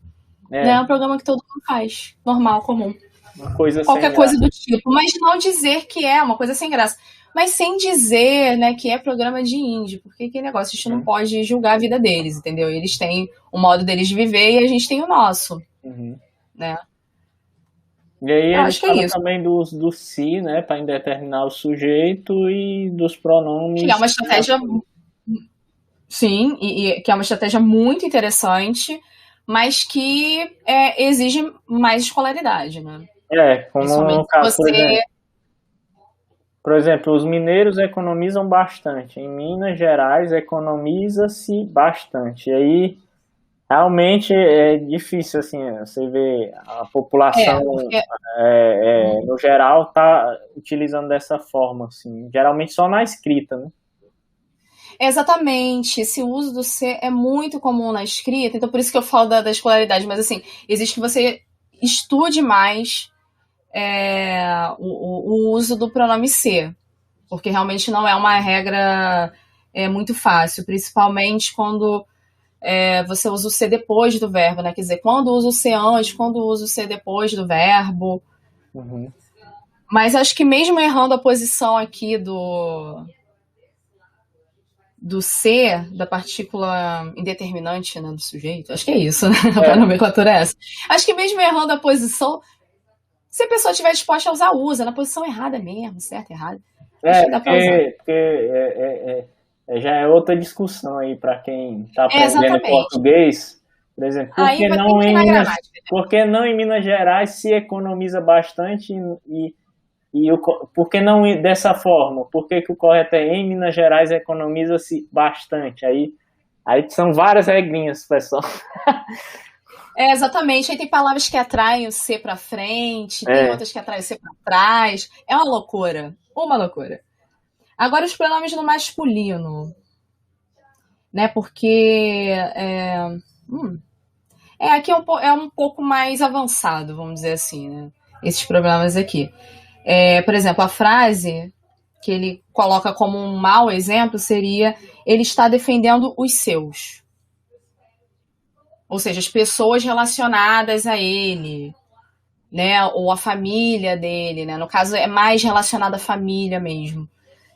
Speaker 3: Né? É um programa que todo mundo faz. Normal, comum.
Speaker 2: Uma coisa
Speaker 3: qualquer coisa do tipo. Mas não dizer que é uma coisa sem graça. Mas sem dizer, né, que é programa de índio. Porque que negócio, a gente não pode julgar a vida deles, entendeu? Eles têm o modo deles de viver e a gente tem o nosso.
Speaker 2: Uhum.
Speaker 3: Né?
Speaker 2: E aí ele fala também do si, né, para indeterminar o sujeito, e dos pronomes.
Speaker 3: Que é uma estratégia... Sim, e que é uma estratégia muito interessante, mas que exige mais escolaridade, né?
Speaker 2: Como no caso, por exemplo, os mineiros economizam bastante. Em Minas Gerais, economiza-se bastante. E aí, realmente, é difícil, assim, você vê a população, no geral, tá utilizando dessa forma, assim. Geralmente só na escrita, né?
Speaker 3: Exatamente, esse uso do ser é muito comum na escrita, então por isso que eu falo da escolaridade, mas assim, existe que você estude mais o uso do pronome ser, porque realmente não é uma regra muito fácil, principalmente quando você usa o ser depois do verbo, né? Quer dizer, quando usa o ser antes, quando usa o ser depois do verbo.
Speaker 2: Uhum.
Speaker 3: Mas acho que mesmo errando a posição aqui do ser, da partícula indeterminante, né, do sujeito. Acho que é isso, né? A nomenclatura é essa. Acho que mesmo errando a posição, se a pessoa estiver disposta a usar, usa. Na posição errada mesmo, certo, errado. Acho que dá pra usar.
Speaker 2: Porque já é outra discussão aí para quem está aprendendo português. Por exemplo, por que não em Minas Gerais se economiza bastante por que não dessa forma? Por que o correto é em Minas Gerais economiza-se bastante? Aí são várias regrinhas, pessoal.
Speaker 3: Exatamente. Aí tem palavras que atraem o ser para frente, tem outras que atraem o ser para trás. É uma loucura. Uma loucura. Agora os pronomes no masculino. Né? Porque aqui é um pouco mais avançado, vamos dizer assim, né? Esses problemas aqui. Por exemplo, a frase que ele coloca como um mau exemplo seria: ele está defendendo os seus. Ou seja, as pessoas relacionadas a ele, né? Ou a família dele, né? No caso, é mais relacionado à família mesmo.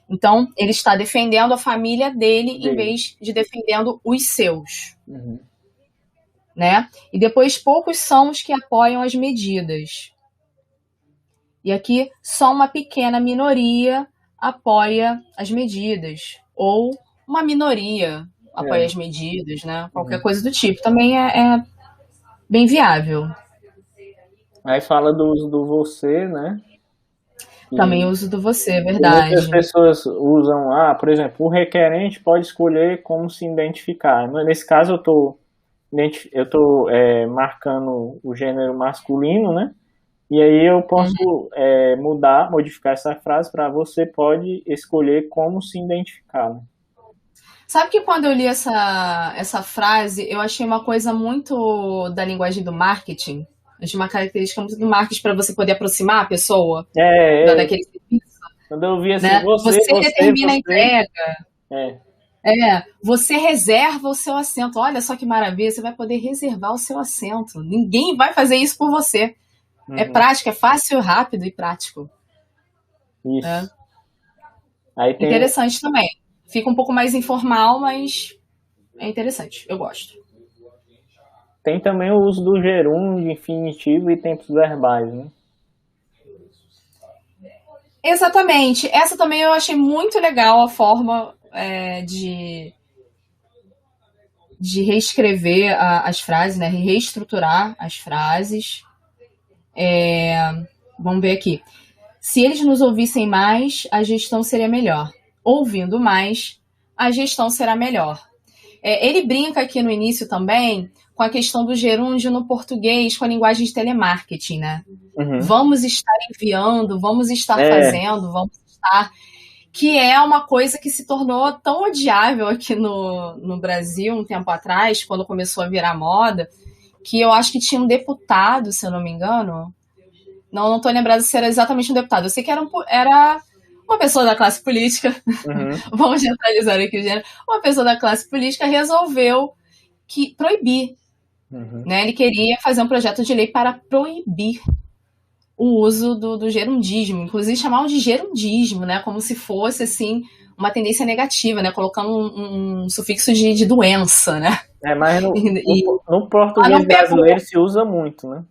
Speaker 3: Então, ele está defendendo a família dele em vez de defendendo os seus.
Speaker 2: Uhum.
Speaker 3: Né? E depois, poucos são os que apoiam as medidas. E aqui, só uma pequena minoria apoia as medidas. Ou uma minoria apoia as medidas, né? Qualquer coisa do tipo. Também é bem viável.
Speaker 2: Aí fala do uso do você, né?
Speaker 3: Também uso do você, é verdade.
Speaker 2: Muitas pessoas usam, por exemplo, o requerente pode escolher como se identificar. Nesse caso, eu tô marcando o gênero masculino, né? E aí eu posso modificar essa frase para você pode escolher como se identificar. Né?
Speaker 3: Sabe que quando eu li essa frase, eu achei uma coisa muito da linguagem do marketing, achei uma característica muito do marketing para você poder aproximar a pessoa daquele serviço.
Speaker 2: Quando eu vi assim,
Speaker 3: né? Você determina a entrega. Você reserva o seu assento. Olha só que maravilha, você vai poder reservar o seu assento. Ninguém vai fazer isso por você. É prático, é fácil, rápido e prático.
Speaker 2: Isso. Aí tem...
Speaker 3: Interessante também. Fica um pouco mais informal, mas é interessante. Eu gosto.
Speaker 2: Tem também o uso do gerúndio, infinitivo e tempos verbais, né?
Speaker 3: Exatamente. Essa também eu achei muito legal, a forma de reescrever as frases, né? Reestruturar as frases. Vamos ver aqui. Se eles nos ouvissem mais, a gestão seria melhor. Ouvindo mais, a gestão será melhor. Ele brinca aqui no início também com a questão do gerúndio no português, com a linguagem de telemarketing, né? Vamos estar enviando, vamos estar fazendo, vamos estar... Que é uma coisa que se tornou tão odiável aqui no Brasil um tempo atrás, quando começou a virar moda, que eu acho que tinha um deputado, se eu não me engano... Não estou lembrada se era exatamente um deputado. Eu sei que era uma pessoa da classe política. Vamos generalizar aqui o gênero. Uma pessoa da classe política resolveu proibir. Né? Ele queria fazer um projeto de lei para proibir o uso do gerundismo. Inclusive chamavam de gerundismo, né? Como se fosse assim, uma tendência negativa, né? Colocando um sufixo de doença, né?
Speaker 2: Mas no português brasileiro se usa muito, né?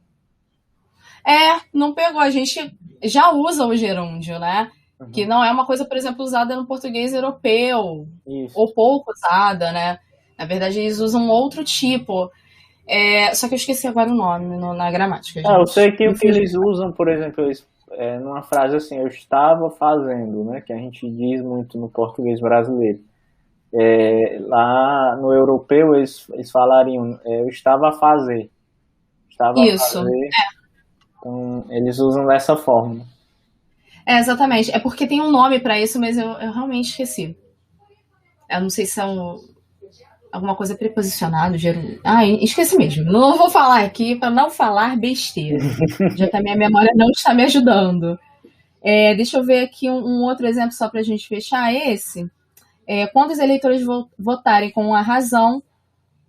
Speaker 3: Não pegou. A gente já usa o gerúndio, né? Que não é uma coisa, por exemplo, usada no português europeu.
Speaker 2: Isso.
Speaker 3: Ou pouco usada, né? Na verdade, eles usam outro tipo. Só que eu esqueci agora o nome na gramática.
Speaker 2: Eu sei que o que eles usam, por exemplo, numa frase assim, eu estava fazendo, né? Que a gente diz muito no português brasileiro. Lá no europeu, eles falariam, eu estava a fazer.
Speaker 3: Isso.
Speaker 2: A fazer. Então, eles usam dessa forma.
Speaker 3: Exatamente. É porque tem um nome para isso, mas eu realmente esqueci. Eu não sei se é alguma coisa preposicionada, esqueci mesmo. Não vou falar aqui para não falar besteira. Já que a minha memória não está me ajudando. Deixa eu ver aqui um outro exemplo só para a gente fechar esse. Quando os eleitores votarem com a razão,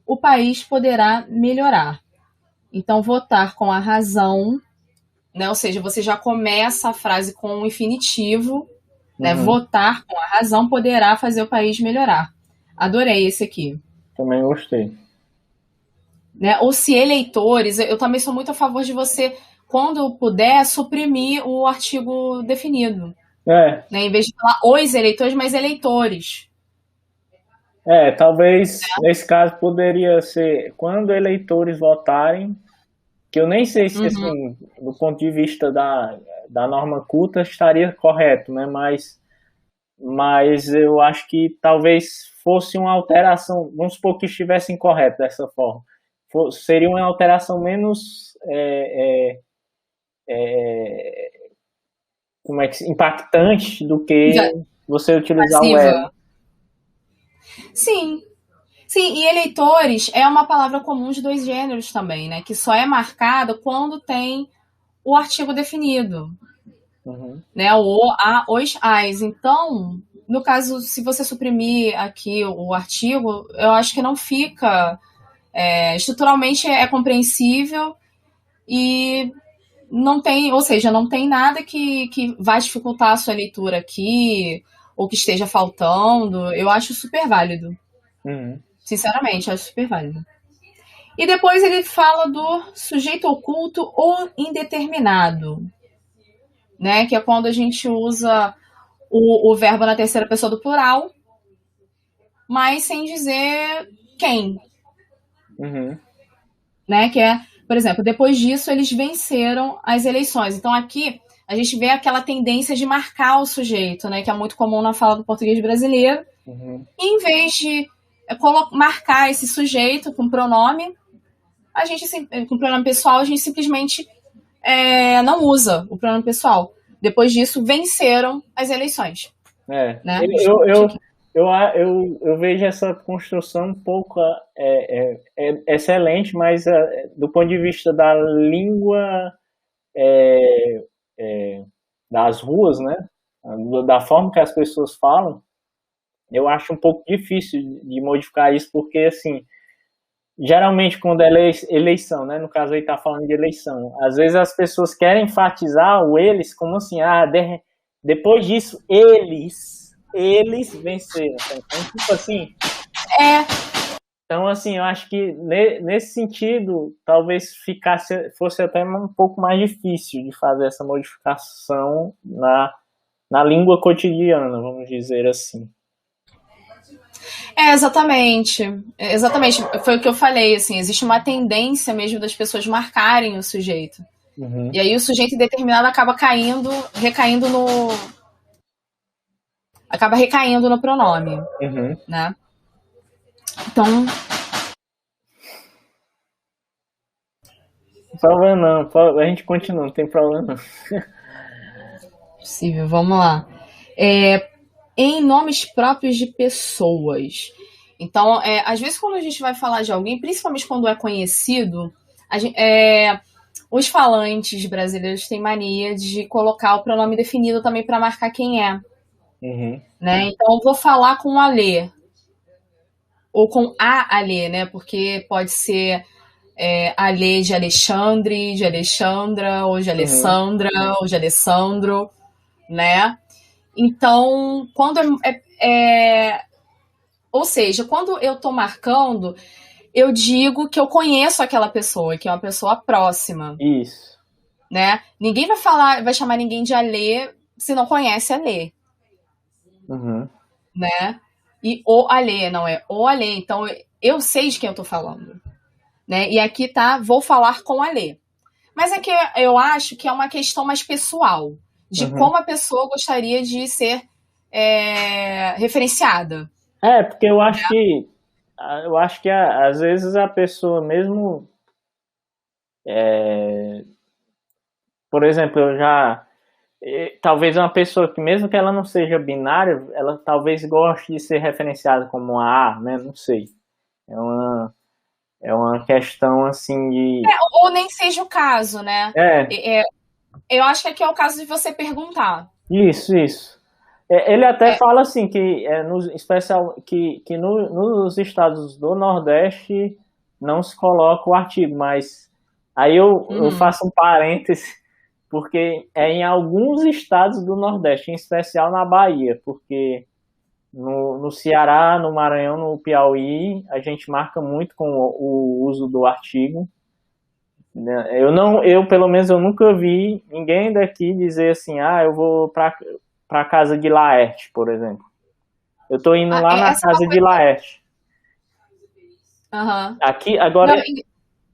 Speaker 3: o país poderá melhorar. Então, votar com a razão... Né? Ou seja, você já começa a frase com um infinitivo, né? Votar com a razão poderá fazer o país melhorar. Adorei esse aqui.
Speaker 2: Também gostei.
Speaker 3: Né? Ou se eleitores, eu também sou muito a favor de você, quando puder, suprimir o artigo definido. Né? Em vez de falar os eleitores, mas eleitores.
Speaker 2: Talvez nesse caso poderia ser quando eleitores votarem, que eu nem sei se, assim, do ponto de vista da norma culta, estaria correto, né? Mas eu acho que talvez fosse uma alteração, vamos supor que estivesse incorreto dessa forma, seria uma alteração menos impactante do que você utilizar o elo.
Speaker 3: Sim. Sim, e eleitores é uma palavra comum de dois gêneros também, né? Que só é marcada quando tem o artigo definido. Né? Os, as. Então, no caso, se você suprimir aqui o artigo, eu acho que não fica... estruturalmente é compreensível e não tem... Ou seja, não tem nada que vai dificultar a sua leitura aqui ou que esteja faltando. Eu acho super válido. Sinceramente, acho super válido. E depois ele fala do sujeito oculto ou indeterminado, né? Que é quando a gente usa o verbo na terceira pessoa do plural, mas sem dizer quem. Né? Que é, por exemplo, depois disso eles venceram as eleições. Então aqui a gente vê aquela tendência de marcar o sujeito, né? Que é muito comum na fala do português brasileiro. E em vez de marcar esse sujeito com pronome, com pronome pessoal, a gente simplesmente não usa o pronome pessoal. Depois disso, venceram as eleições.
Speaker 2: Né? eu vejo essa construção um pouco excelente, mas do ponto de vista da língua das ruas, né, da forma que as pessoas falam, eu acho um pouco difícil de modificar isso, porque, assim, geralmente quando é eleição, né, no caso aí está falando de eleição, às vezes as pessoas querem enfatizar o eles como assim, depois disso, eles venceram. Então, tipo assim... Então, assim, eu acho que nesse sentido, talvez fosse até um pouco mais difícil de fazer essa modificação na língua cotidiana, vamos dizer assim.
Speaker 3: Exatamente. Exatamente. Foi o que eu falei, assim, existe uma tendência mesmo das pessoas marcarem o sujeito.
Speaker 2: Uhum.
Speaker 3: E aí o sujeito determinado acaba recaindo no pronome,
Speaker 2: Uhum.
Speaker 3: né? Então...
Speaker 2: Não tem problema não, a gente continua, não tem problema não.
Speaker 3: Possível, vamos lá. Em nomes próprios de pessoas. Então, às vezes quando a gente vai falar de alguém, principalmente quando é conhecido, os falantes brasileiros têm mania de colocar o pronome definido também para marcar quem é.
Speaker 2: Uhum.
Speaker 3: Né? Então, eu vou falar com Alê. Ou com a Alê, né? Porque pode ser Alê de Alexandre, de Alexandra, ou de Alessandra, ou de Alessandro, né? Então, quando ou seja, quando eu estou marcando, eu digo que eu conheço aquela pessoa, que é uma pessoa próxima.
Speaker 2: Isso.
Speaker 3: Né? Ninguém vai chamar ninguém de Alê se não conhece Alê.
Speaker 2: Uhum.
Speaker 3: Né? E o Alê, não é o Alê. Então, eu sei de quem eu estou falando. Né? E aqui tá, vou falar com Alê. Mas aqui eu acho que é uma questão mais pessoal, de como a pessoa gostaria de ser referenciada.
Speaker 2: Porque eu acho que às vezes a pessoa mesmo, por exemplo, talvez uma pessoa que mesmo que ela não seja binária, ela talvez goste de ser referenciada como A, né? Não sei. É uma questão assim de...
Speaker 3: ou nem seja o caso, né? Eu acho que aqui é o caso de você perguntar.
Speaker 2: Isso. Ele até fala assim que nos estados do Nordeste não se coloca o artigo, mas aí eu faço um parêntese, porque em alguns estados do Nordeste, em especial na Bahia, porque no Ceará, no Maranhão, no Piauí, a gente marca muito com o uso do artigo. Eu pelo menos eu nunca vi ninguém daqui dizer assim, eu vou para casa de Laerte, por exemplo. Eu tô indo lá na casa de Laerte. Aqui agora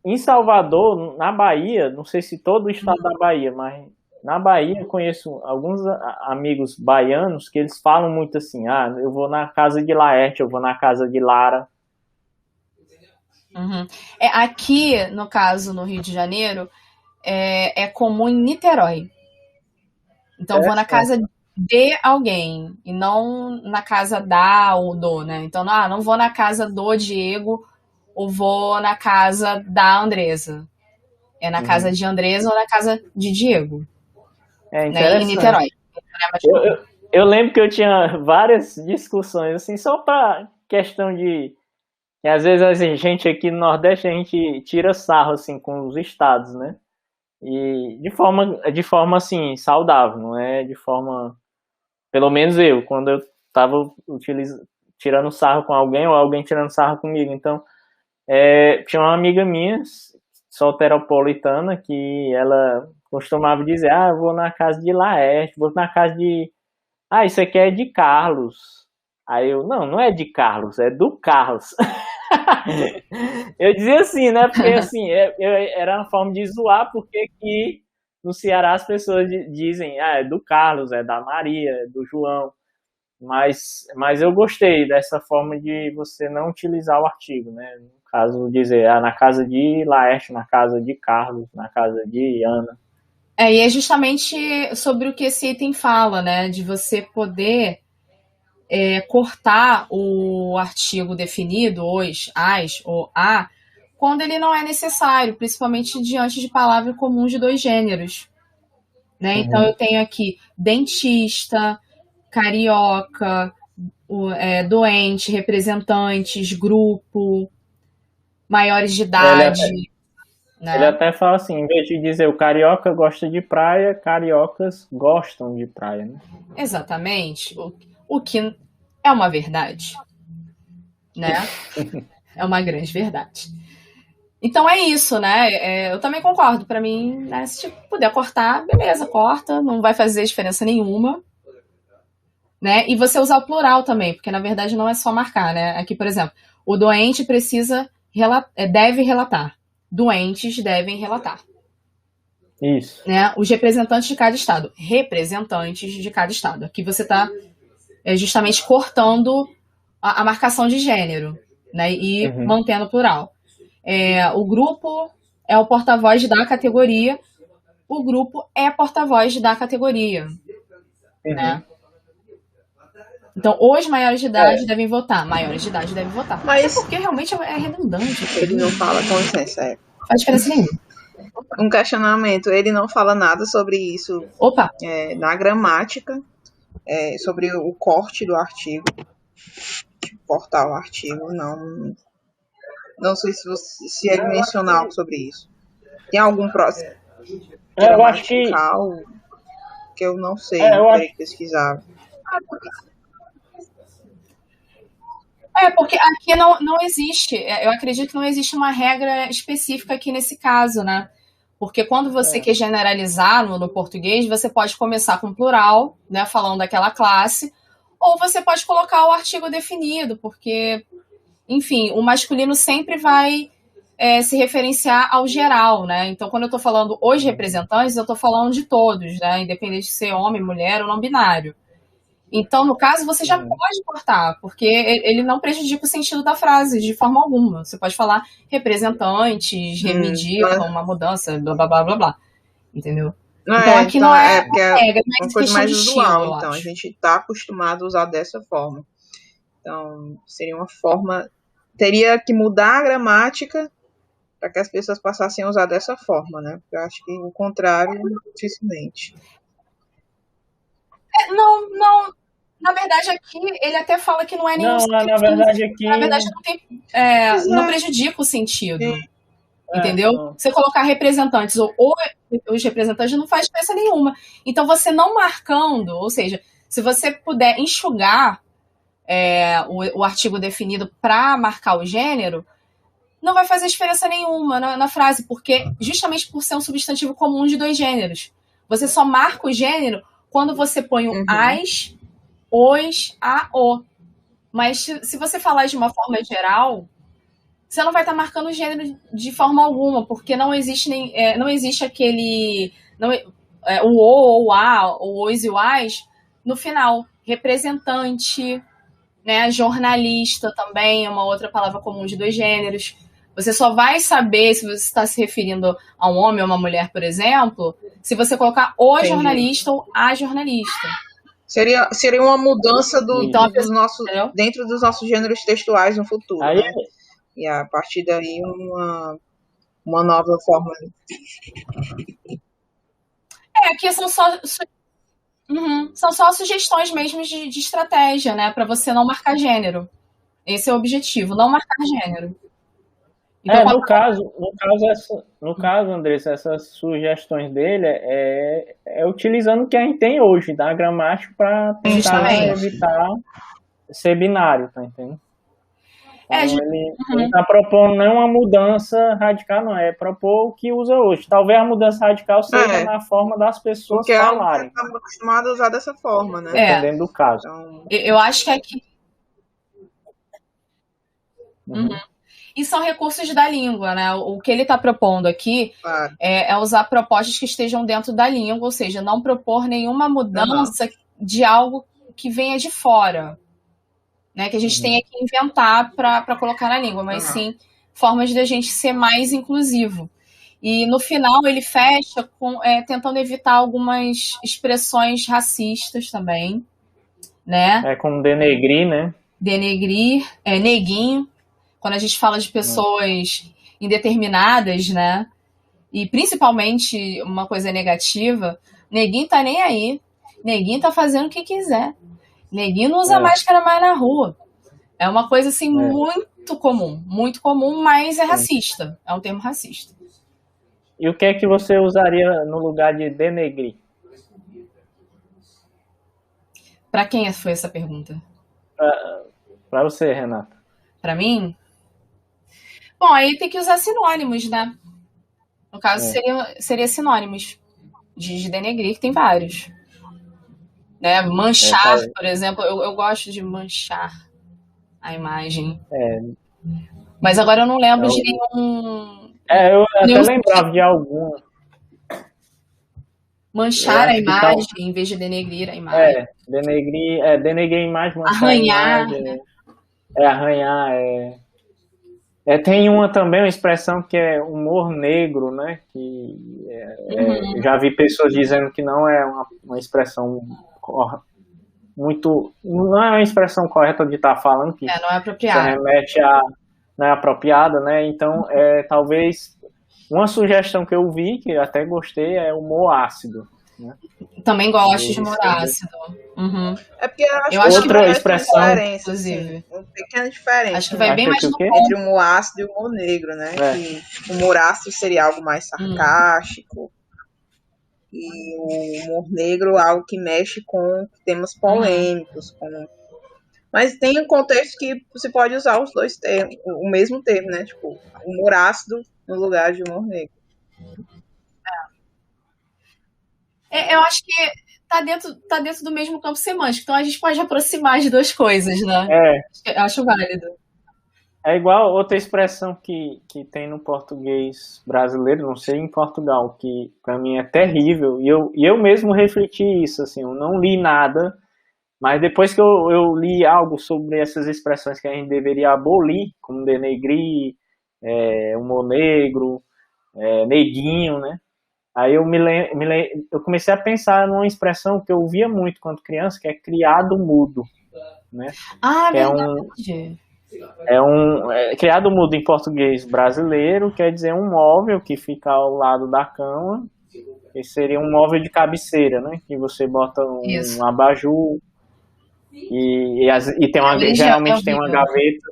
Speaker 2: em Salvador, na Bahia, não sei se todo o estado da Bahia, mas na Bahia eu conheço alguns amigos baianos que eles falam muito assim, eu vou na casa de Laerte, eu vou na casa de Lara.
Speaker 3: Aqui, no caso, no Rio de Janeiro, é comum em Niterói. Então, vou na casa de alguém, e não na casa da ou do, né? Então, não vou na casa do Diego, ou vou na casa da Andresa. É na casa de Andresa ou na casa de Diego. Né? Em Niterói.
Speaker 2: Eu lembro que eu tinha várias discussões, assim, só para questão de... E às vezes a gente aqui no Nordeste, a gente tira sarro, assim, com os estados, né? E de forma assim, saudável, não é de forma... Pelo menos eu, quando eu tava tirando sarro com alguém, ou alguém tirando sarro comigo. Então, tinha uma amiga minha, soteropolitana, que ela costumava dizer, eu vou na casa de Laerte, vou na casa de... isso aqui é de Carlos. Aí eu, não é de Carlos, é do Carlos. Eu dizia assim, né? Porque assim, era uma forma de zoar, porque aqui no Ceará as pessoas dizem, é do Carlos, é da Maria, é do João. Mas eu gostei dessa forma de você não utilizar o artigo, né? No caso, dizer, na casa de Laerte, na casa de Carlos, na casa de Ana.
Speaker 3: E é justamente sobre o que esse item fala, né? De você poder cortar o artigo definido, os, as ou a, quando ele não é necessário, principalmente diante de palavras comuns de dois gêneros. Né? Então, eu tenho aqui dentista, carioca, doente, representantes, grupo, maiores de idade.
Speaker 2: Ele até fala assim, em vez de dizer o carioca gosta de praia, cariocas gostam de praia. Né?
Speaker 3: Exatamente. O que é uma verdade. Né? É uma grande verdade. Então é isso, né? Eu também concordo. Para mim, né, se puder cortar, beleza, corta. Não vai fazer diferença nenhuma. Né? E você usar o plural também, porque na verdade não é só marcar, né? Aqui, por exemplo, o doente deve relatar. Doentes devem relatar.
Speaker 2: Isso.
Speaker 3: Né? Os representantes de cada estado. Representantes de cada estado. Aqui você está justamente cortando a marcação de gênero, né? E mantendo o plural. O grupo é o porta-voz da categoria. O grupo é porta-voz da categoria. Né? Então, os maiores de idade devem votar. Maiores de idade devem votar.
Speaker 4: Mas
Speaker 3: porque realmente é redundante.
Speaker 4: Ele não fala, com licença.
Speaker 3: Não faz diferença nenhuma.
Speaker 4: Um questionamento. Ele não fala nada sobre isso.
Speaker 3: Opa!
Speaker 4: Na gramática. Sobre o corte do artigo. Cortar o artigo. Não sei se ele mencionar algo sobre isso. Tem algum processo gramatical que eu não sei. Eu teria que pesquisar.
Speaker 3: Porque aqui não existe, eu acredito que não existe uma regra específica aqui nesse caso, né? Porque quando você quer generalizar no português, você pode começar com plural, né, falando daquela classe, ou você pode colocar o artigo definido, porque, enfim, o masculino sempre vai se referenciar ao geral, né? Então, quando eu estou falando os representantes, eu estou falando de todos, né? Independente de ser homem, mulher ou não binário. Então, no caso, você já pode cortar, porque ele não prejudica o sentido da frase de forma alguma. Você pode falar representantes, reivindicam uma mudança, blá, blá, blá, blá, blá. Entendeu? Então, aqui não é regra,
Speaker 4: é uma coisa mais usual. Então, a gente está acostumado a usar dessa forma. Então, seria uma forma... Teria que mudar a gramática para que as pessoas passassem a usar dessa forma, né? Porque eu acho que o contrário, dificilmente.
Speaker 3: Não, na verdade aqui ele até fala que não é nenhum sentido.
Speaker 2: Na verdade aqui...
Speaker 3: Na verdade não prejudica o sentido. Entendeu? Você colocar representantes ou os representantes não faz diferença nenhuma. Então você não marcando, ou seja, se você puder enxugar o artigo definido para marcar o gênero, não vai fazer diferença nenhuma na frase, porque justamente por ser um substantivo comum de dois gêneros. Você só marca o gênero quando você põe o as, os, a, o. Mas se você falar de uma forma geral, você não vai estar marcando o gênero de forma alguma, porque não existe aquele... o o, ou a, o os e o as no final. Representante, né, jornalista também é uma outra palavra comum de dois gêneros. Você só vai saber se você está se referindo a um homem ou uma mulher, por exemplo, se você colocar o jornalista ou a jornalista.
Speaker 4: Seria uma mudança dentro dos nossos gêneros textuais no futuro, né? E a partir daí uma nova forma.
Speaker 3: Aqui são só sugestões mesmo de estratégia, né? Para você não marcar gênero. Esse é o objetivo, não marcar gênero. Então,
Speaker 2: no caso, Andressa, essas sugestões dele é utilizando o que a gente tem hoje, da gramática, para tentar evitar ser binário, tá entendendo? Então, ele não está propondo nenhuma mudança radical, não. É propor o que usa hoje. Talvez a mudança radical seja na forma das pessoas falarem.
Speaker 4: Porque estamos acostumados a usar dessa forma, né?
Speaker 2: Dependendo do caso.
Speaker 3: Então... Eu acho que aqui... E são recursos da língua, né? O que ele está propondo aqui é usar propostas que estejam dentro da língua, ou seja, não propor nenhuma mudança de algo que venha de fora, né? Que a gente tenha que inventar para colocar na língua, mas sim formas de a gente ser mais inclusivo. E no final ele fecha tentando evitar algumas expressões racistas também, né?
Speaker 2: É como denegrir, né?
Speaker 3: Denegrir, neguinho, quando a gente fala de pessoas indeterminadas, né? E principalmente uma coisa negativa, neguinho tá nem aí. Neguinho tá fazendo o que quiser. Neguinho não usa máscara mais na rua. É uma coisa assim muito comum, mas é racista. É um termo racista.
Speaker 2: E o que é que você usaria no lugar de denegrir?
Speaker 3: Para quem foi essa pergunta?
Speaker 2: Para você, Renata.
Speaker 3: Para mim? Bom, aí tem que usar sinônimos, né? No caso, seria sinônimos de denegrir, que tem vários. Né? Manchar, por exemplo, eu gosto de manchar a imagem. Mas agora eu não lembro de nenhum...
Speaker 2: eu até lembrava de algum.
Speaker 3: Manchar a imagem em vez de denegrir a imagem.
Speaker 2: Denegrir a imagem, manchar
Speaker 3: arranhar,
Speaker 2: a imagem.
Speaker 3: Né?
Speaker 2: Arranhar, tem uma também, uma expressão que é humor negro, né? Que já vi pessoas dizendo que não é uma expressão muito... Não é uma expressão correta de estar falando, que
Speaker 3: não é apropriada.
Speaker 2: Remete não é apropriada, né? Então, talvez uma sugestão que eu vi, que eu até gostei, é humor ácido. Né?
Speaker 3: Também gosto de humor ácido.
Speaker 4: É porque
Speaker 3: eu acho
Speaker 2: outra
Speaker 3: que
Speaker 2: expressão,
Speaker 3: inclusive.
Speaker 4: Uma pequena diferença.
Speaker 3: Acho que vai bem mais no
Speaker 4: entre o humor ácido e o humor negro, né? Que o humor ácido seria algo mais sarcástico. E o humor negro é algo que mexe com temas polêmicos. Mas tem um contexto que você pode usar os dois termos, o mesmo termo, né? Tipo, humor ácido no lugar de humor negro.
Speaker 3: Eu acho que tá dentro do mesmo campo semântico, então a gente pode aproximar as duas coisas, né? Eu acho válido.
Speaker 2: É igual outra expressão que tem no português brasileiro, não sei em Portugal, que para mim é terrível, e eu mesmo refleti isso, assim, eu não li nada, mas depois que eu li algo sobre essas expressões que a gente deveria abolir, como denegrir, humor negro, neguinho, né? Aí eu eu comecei a pensar numa expressão que eu ouvia muito quando criança, que é criado mudo, né?
Speaker 3: Verdade.
Speaker 2: Criado mudo em português brasileiro quer dizer um móvel que fica ao lado da cama, que seria um móvel de cabeceira, né? Que você bota um abajur e tem geralmente tem uma gaveta.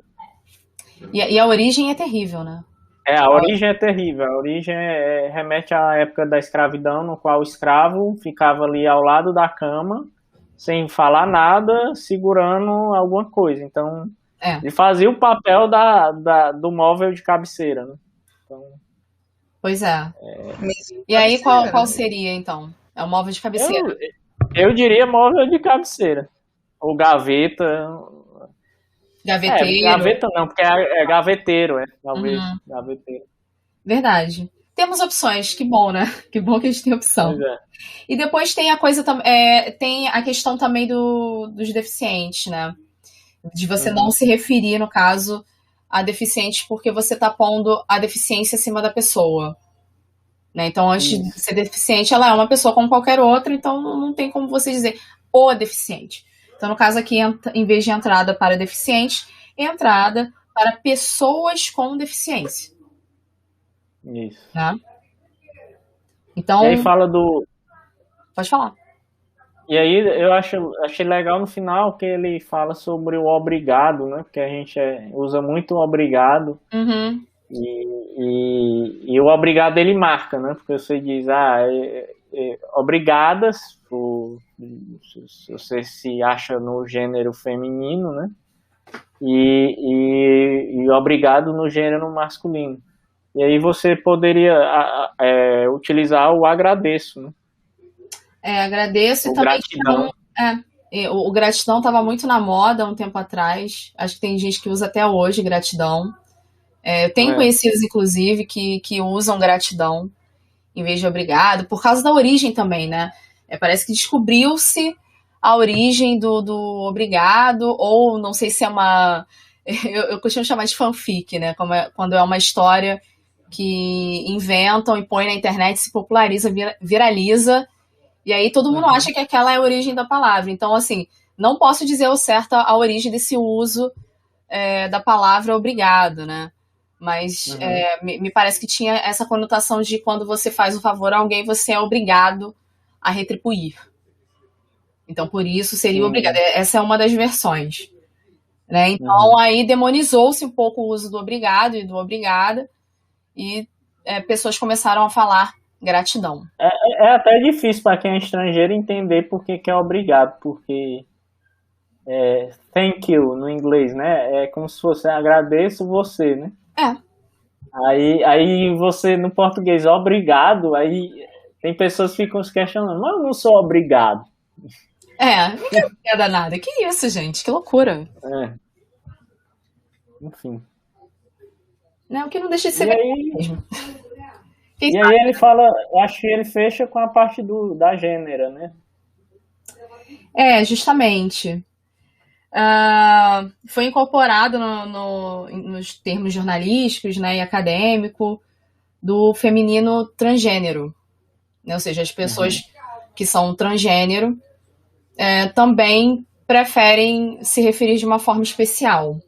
Speaker 3: E a origem é terrível, né?
Speaker 2: A origem é terrível. A origem remete à época da escravidão, no qual o escravo ficava ali ao lado da cama, sem falar nada, segurando alguma coisa. Então, ele fazia o papel do móvel de cabeceira, né? Então,
Speaker 3: pois é. E aí, qual seria, então? É o móvel de cabeceira?
Speaker 2: Eu diria móvel de cabeceira. Ou gaveta.
Speaker 3: Gaveteiro.
Speaker 2: Gaveta não, porque é gaveteiro, talvez. Gaveteiro.
Speaker 3: Verdade. Temos opções, que bom, né? Que bom que a gente tem opção.
Speaker 2: Pois é.
Speaker 3: E depois tem tem a questão também dos deficientes, né? De você não se referir, no caso, a deficiente porque você está pondo a deficiência acima da pessoa. Né? Então, antes de ser deficiente, ela é uma pessoa como qualquer outra, então não tem como você dizer o deficiente. Então, no caso aqui, em vez de entrada para deficientes, entrada para pessoas com deficiência.
Speaker 2: Isso.
Speaker 3: Tá? Então,
Speaker 2: e aí fala do...
Speaker 3: Pode falar.
Speaker 2: E aí eu achei legal no final que ele fala sobre o obrigado, né? Porque a gente usa muito o obrigado. E o obrigado ele marca, né? Porque você diz, obrigadas, se você se acha no gênero feminino, né? E obrigado no gênero masculino. E aí você poderia utilizar o agradeço, né?
Speaker 3: Agradeço.
Speaker 2: O
Speaker 3: e também
Speaker 2: gratidão.
Speaker 3: O gratidão estava muito na moda há um tempo atrás. Acho que tem gente que usa até hoje gratidão. Eu tenho conhecidos, inclusive, que usam gratidão em vez de obrigado, por causa da origem também, né? Parece que descobriu-se a origem do obrigado, ou não sei se é uma... Eu costumo chamar de fanfic, né? Quando é uma história que inventam e põem na internet, se populariza, viraliza, e aí todo mundo acha que aquela é a origem da palavra. Então, assim, Não posso dizer ao certo a origem desse uso da palavra obrigado, né? Mas me parece que tinha essa conotação de quando você faz um favor a alguém, você é obrigado a retribuir. Então, por isso, seria obrigado. Essa é uma das versões. Né? Então, aí demonizou-se um pouco o uso do obrigado e do obrigada, e pessoas começaram a falar gratidão.
Speaker 2: É até difícil para quem é estrangeiro entender por que é obrigado, porque thank you no inglês, né? É como se fosse agradeço você, né? Aí você no português obrigado, aí tem pessoas que ficam se questionando, mas eu não sou obrigado.
Speaker 3: Não é danada. Que isso, gente? Que loucura.
Speaker 2: Enfim.
Speaker 3: Não, que não deixa de ser mesmo.
Speaker 2: E aí ele fala, eu acho que ele fecha com a parte da gênera, né?
Speaker 3: Justamente. Foi incorporado nos termos jornalísticos, né, e acadêmico do feminino transgênero. Né? Ou seja, as pessoas que são transgênero também preferem se referir de uma forma especial.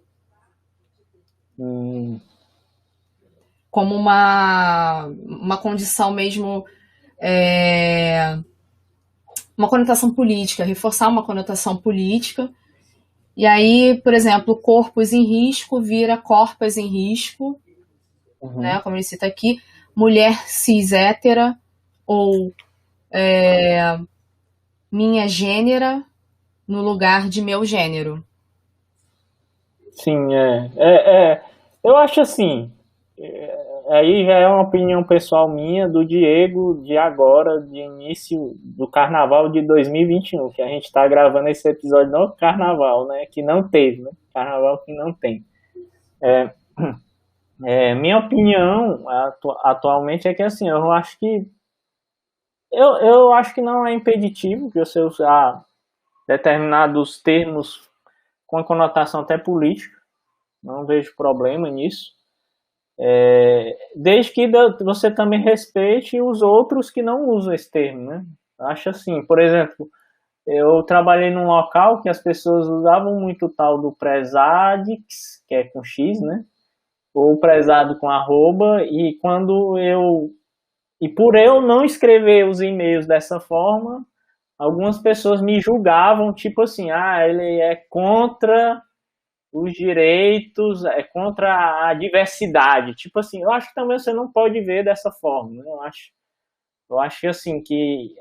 Speaker 3: Como uma condição mesmo, uma conotação política, reforçar uma conotação política. E aí, por exemplo, corpos em risco vira corpos em risco, né, como ele cita aqui, mulher cis hétera ou minha gênera no lugar de meu gênero.
Speaker 2: Sim, eu acho assim, aí já é uma opinião pessoal minha, do Diego, de agora, de início do carnaval de 2021, que a gente está gravando esse episódio no carnaval, né, que não teve, né, carnaval que não tem. Minha opinião atualmente é que assim, eu acho que não é impeditivo que você usar determinados termos com a conotação até política, não vejo problema nisso, desde que você também respeite os outros que não usam esse termo, né? Acho assim, por exemplo, eu trabalhei num local que as pessoas usavam muito o tal do prezadix, que é com X, né? Ou prezado com arroba, e por eu não escrever os e-mails dessa forma, algumas pessoas me julgavam, tipo assim, ele é contra os direitos, é contra a diversidade. Tipo assim, eu acho que também você não pode ver dessa forma, né? Eu acho assim, que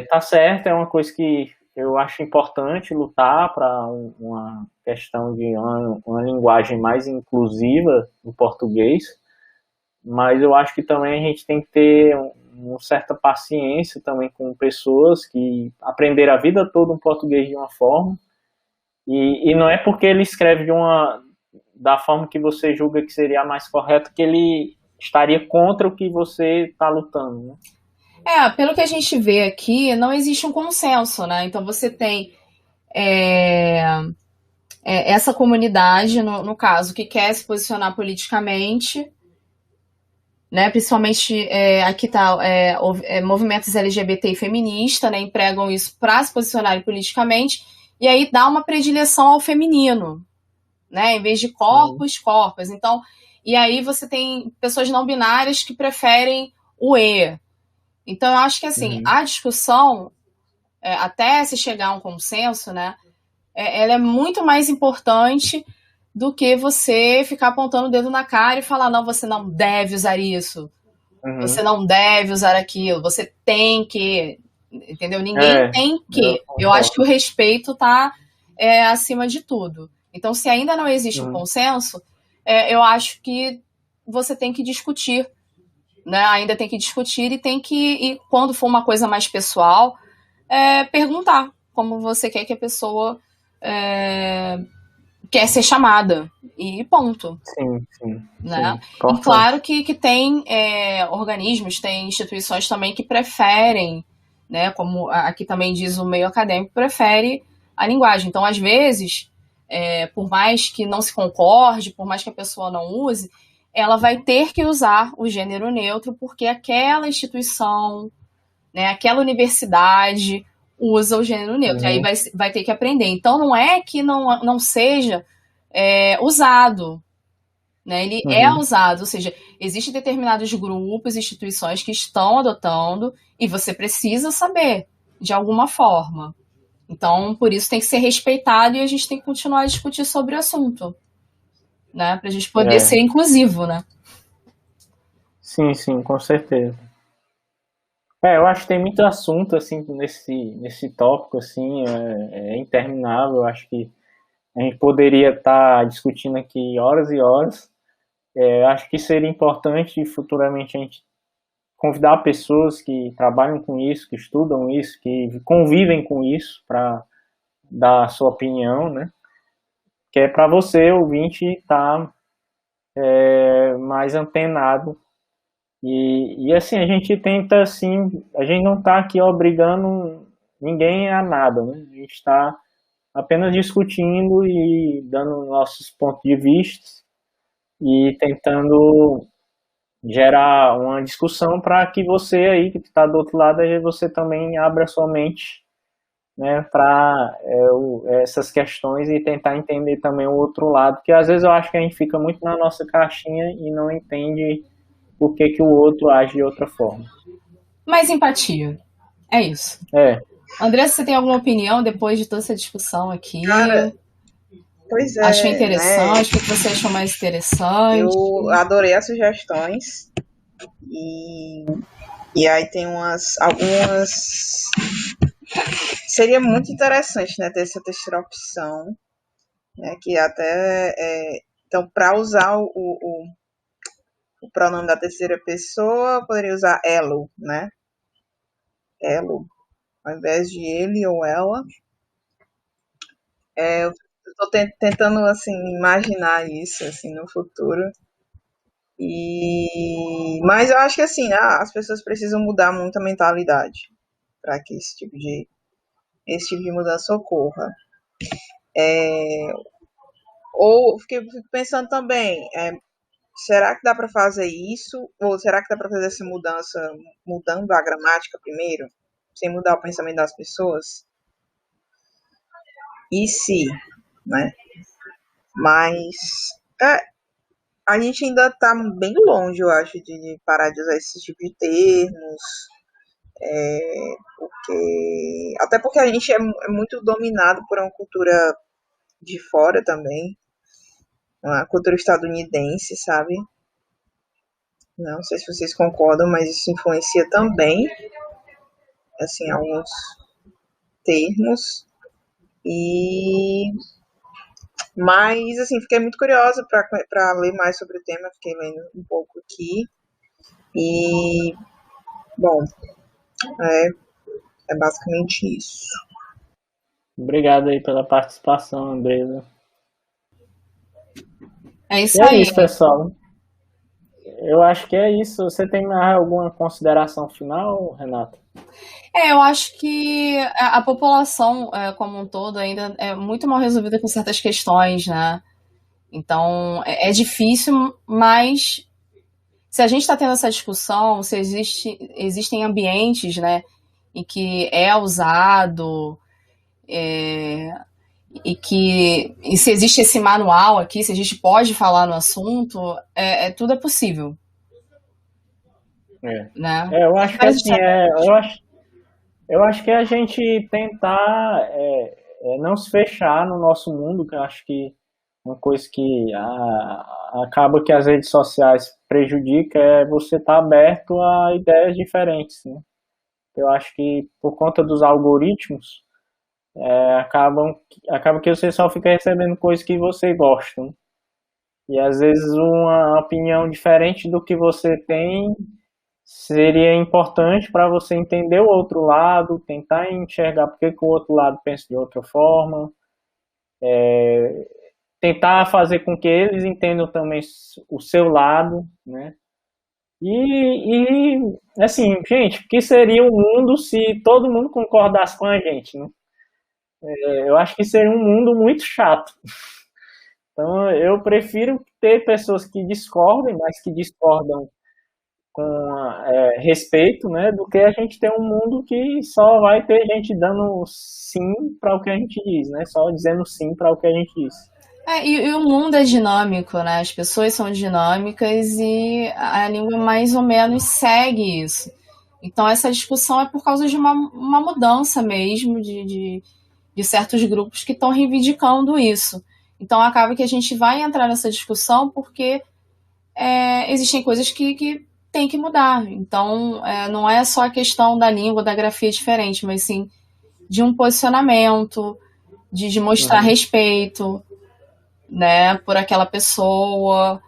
Speaker 2: tá certo, é uma coisa que eu acho importante lutar para uma questão de uma linguagem mais inclusiva no português, mas eu acho que também a gente tem que ter uma certa paciência também com pessoas que aprenderam a vida toda um português de uma forma, e não é porque ele escreve da forma que você julga que seria a mais correta que ele estaria contra o que você está lutando, né?
Speaker 3: Pelo que a gente vê aqui, não existe um consenso, né? Então você tem essa comunidade, no caso, que quer se posicionar politicamente, né? Principalmente aqui tá movimentos LGBT e feminista, né? Empregam isso para se posicionarem politicamente, e aí dá uma predileção ao feminino, né? Em vez de corpos. Então, e aí você tem pessoas não binárias que preferem o E. Então, eu acho que assim, a discussão, até se chegar a um consenso, né? Ela é muito mais importante do que você ficar apontando o dedo na cara e falar, não, você não deve usar isso, você não deve usar aquilo, você tem que, entendeu? Ninguém tem que. Eu acho que o respeito está acima de tudo. Então, se ainda não existe um consenso, eu acho que você tem que discutir, né? Ainda tem que discutir e quando for uma coisa mais pessoal, perguntar como você quer que a pessoa quer ser chamada, e ponto.
Speaker 2: Sim.
Speaker 3: Né? E claro que tem organismos, tem instituições também que preferem, né, como aqui também diz o meio acadêmico, prefere a linguagem. Então, às vezes, por mais que não se concorde, por mais que a pessoa não use, ela vai ter que usar o gênero neutro, porque aquela instituição, né, aquela universidade usa o gênero neutro. Uhum. Aí vai ter que aprender. Então, não é que não seja usado. Né? Ele é usado, ou seja, existem determinados grupos, instituições que estão adotando e você precisa saber, de alguma forma. Então, por isso tem que ser respeitado e a gente tem que continuar a discutir sobre o assunto, né? Para a gente poder ser inclusivo, né?
Speaker 2: Sim, com certeza. Eu acho que tem muito assunto, assim, nesse tópico, assim, é interminável. Eu acho que a gente poderia estar discutindo aqui horas e horas. Acho que seria importante futuramente a gente convidar pessoas que trabalham com isso, que estudam isso, que convivem com isso, para dar a sua opinião, né? Que é para você, ouvinte, estar mais antenado. E assim, a gente tenta, assim, a gente não está aqui obrigando ninguém a nada, né? A gente está apenas discutindo e dando nossos pontos de vista e tentando gerar uma discussão para que você aí que está do outro lado, você também abra sua mente, né, para essas questões e tentar entender também o outro lado, porque às vezes eu acho que a gente fica muito na nossa caixinha e não entende por que o outro age de outra forma.
Speaker 3: Mais empatia, é isso. Andressa, você tem alguma opinião depois de toda essa discussão aqui?
Speaker 4: Cara, pois é.
Speaker 3: Achou interessante? O que você achou mais interessante?
Speaker 4: Eu adorei as sugestões. E aí tem algumas. Seria muito interessante, né, ter essa terceira opção. Né, que até. Então, para usar o pronome da terceira pessoa, eu poderia usar elo, né? Elo. Ao invés de ele ou ela. Eu estou tentando, assim, imaginar isso, assim, no futuro. Mas eu acho que, assim, as pessoas precisam mudar muito a mentalidade para que esse tipo de mudança ocorra. Ou fico pensando também, será que dá para fazer isso? Ou será que dá para fazer essa mudança mudando a gramática primeiro, sem mudar o pensamento das pessoas? E se, né? Mas a gente ainda está bem longe, eu acho, de parar de usar esse tipo de termos, até porque a gente é muito dominado por uma cultura de fora também, uma cultura estadunidense, sabe? Não sei se vocês concordam, mas isso influencia também, assim, alguns termos. Mas, assim, fiquei muito curiosa para ler mais sobre o tema, fiquei lendo um pouco aqui. E, bom, é basicamente isso.
Speaker 2: Obrigado aí pela participação, Andresa.
Speaker 3: É isso aí.
Speaker 2: É isso, pessoal. Eu acho que é isso. Você tem mais alguma consideração final, Renata?
Speaker 3: Eu acho que a população como um todo ainda é muito mal resolvida com certas questões, né? Então, é difícil, mas se a gente está tendo essa discussão, se existem ambientes, né, em que é usado, e se existe esse manual aqui, se a gente pode falar no assunto, tudo é possível. Né?
Speaker 2: Eu acho que assim, eu acho que a gente tentar não se fechar no nosso mundo, que eu acho que uma coisa que acaba que as redes sociais prejudicam é você estar aberto a ideias diferentes, né? Eu acho que por conta dos algoritmos, acaba que você só fica recebendo coisas que você gosta, né? E às vezes uma opinião diferente do que você tem seria importante para você entender o outro lado, tentar enxergar por que o outro lado pensa de outra forma, tentar fazer com que eles entendam também o seu lado, né? E assim, gente, o que seria o mundo se todo mundo concordasse com a gente, né? Eu acho que seria um mundo muito chato. Então, eu prefiro ter pessoas que discordem, mas que discordam respeito, né, do que a gente ter um mundo que só vai ter gente dando sim para o que a gente diz, né, só dizendo sim para o que a gente diz.
Speaker 3: E o mundo é dinâmico, né? As pessoas são dinâmicas e a língua mais ou menos segue isso. Então, essa discussão é por causa de uma mudança mesmo de certos grupos que estão reivindicando isso. Então, acaba que a gente vai entrar nessa discussão porque existem coisas que tem que mudar. Então, não é só a questão da língua, da grafia diferente, mas sim de um posicionamento, de mostrar respeito, né, por aquela pessoa,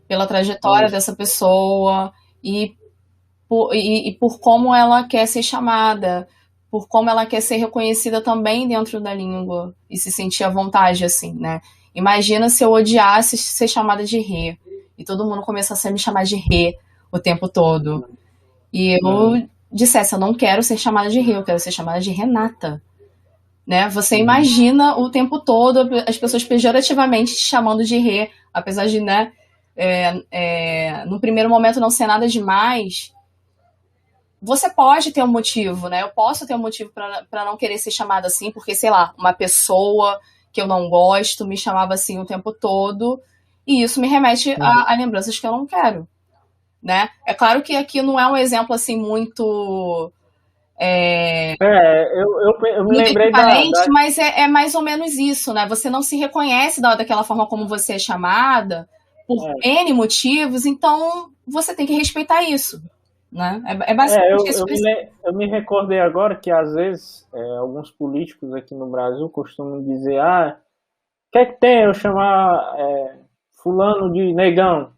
Speaker 3: pela trajetória dessa pessoa e por como ela quer ser chamada, por como ela quer ser reconhecida também dentro da língua e se sentir à vontade, assim, né? Imagina se eu odiasse ser chamada de Rê e todo mundo começasse a me chamar de Rê o tempo todo. E eu dissesse, eu não quero ser chamada de Rê, eu quero ser chamada de Renata. Né? Você imagina o tempo todo as pessoas pejorativamente te chamando de Rê, apesar de, né, no primeiro momento não ser nada demais. Você pode ter um motivo, né? Eu posso ter um motivo para não querer ser chamada assim, porque, sei lá, uma pessoa que eu não gosto me chamava assim o tempo todo, e isso me remete a lembranças que eu não quero, né? É claro que aqui não é um exemplo assim muito...
Speaker 2: eu me lembrei
Speaker 3: mas é mais ou menos isso, né? Você não se reconhece daquela forma como você é chamada por N motivos, então você tem que respeitar isso, né? É basicamente isso.
Speaker 2: Eu me recordei agora que às vezes alguns políticos aqui no Brasil costumam dizer, o que é que tem eu chamar fulano de negão?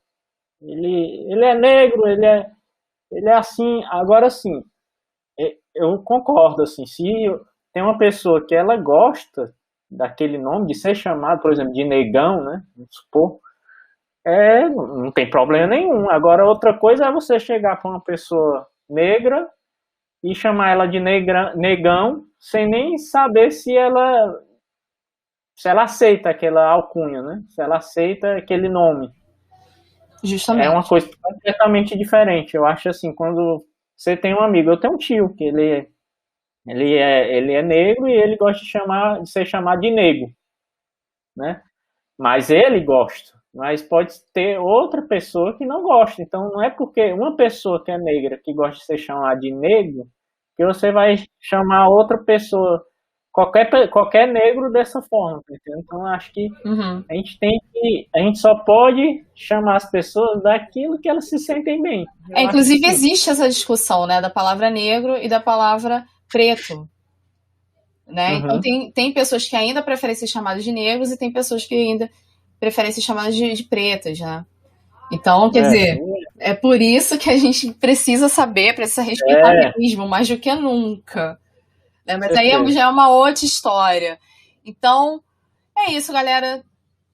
Speaker 2: Ele é negro, ele é assim. Agora sim, eu concordo, assim, se tem uma pessoa que ela gosta daquele nome, de ser chamado, por exemplo, de negão, né, vamos supor, não tem problema nenhum. Agora, outra coisa é você chegar para uma pessoa negra e chamar ela de negão, sem nem saber se ela aceita aquela alcunha, né, se ela aceita aquele nome.
Speaker 3: Justamente.
Speaker 2: É uma coisa completamente diferente. Eu acho assim, quando você tem um amigo, eu tenho um tio que ele é negro e ele gosta de ser chamado de negro, né? Mas ele gosta, mas pode ter outra pessoa que não gosta. Então não é porque uma pessoa que é negra que gosta de ser chamada de negro que você vai chamar outra pessoa, qualquer negro dessa forma, entendeu? Então acho que a gente só pode chamar as pessoas daquilo que elas se sentem bem.
Speaker 3: Inclusive existe essa discussão, né, da palavra negro e da palavra preto, né? Então tem pessoas que ainda preferem ser chamadas de negros e tem pessoas que ainda preferem ser chamadas de pretas, né? Então, quer dizer, é por isso que a gente precisa respeitar mesmo, mais do que nunca. Né? Mas aí já é uma outra história. Então, é isso, galera.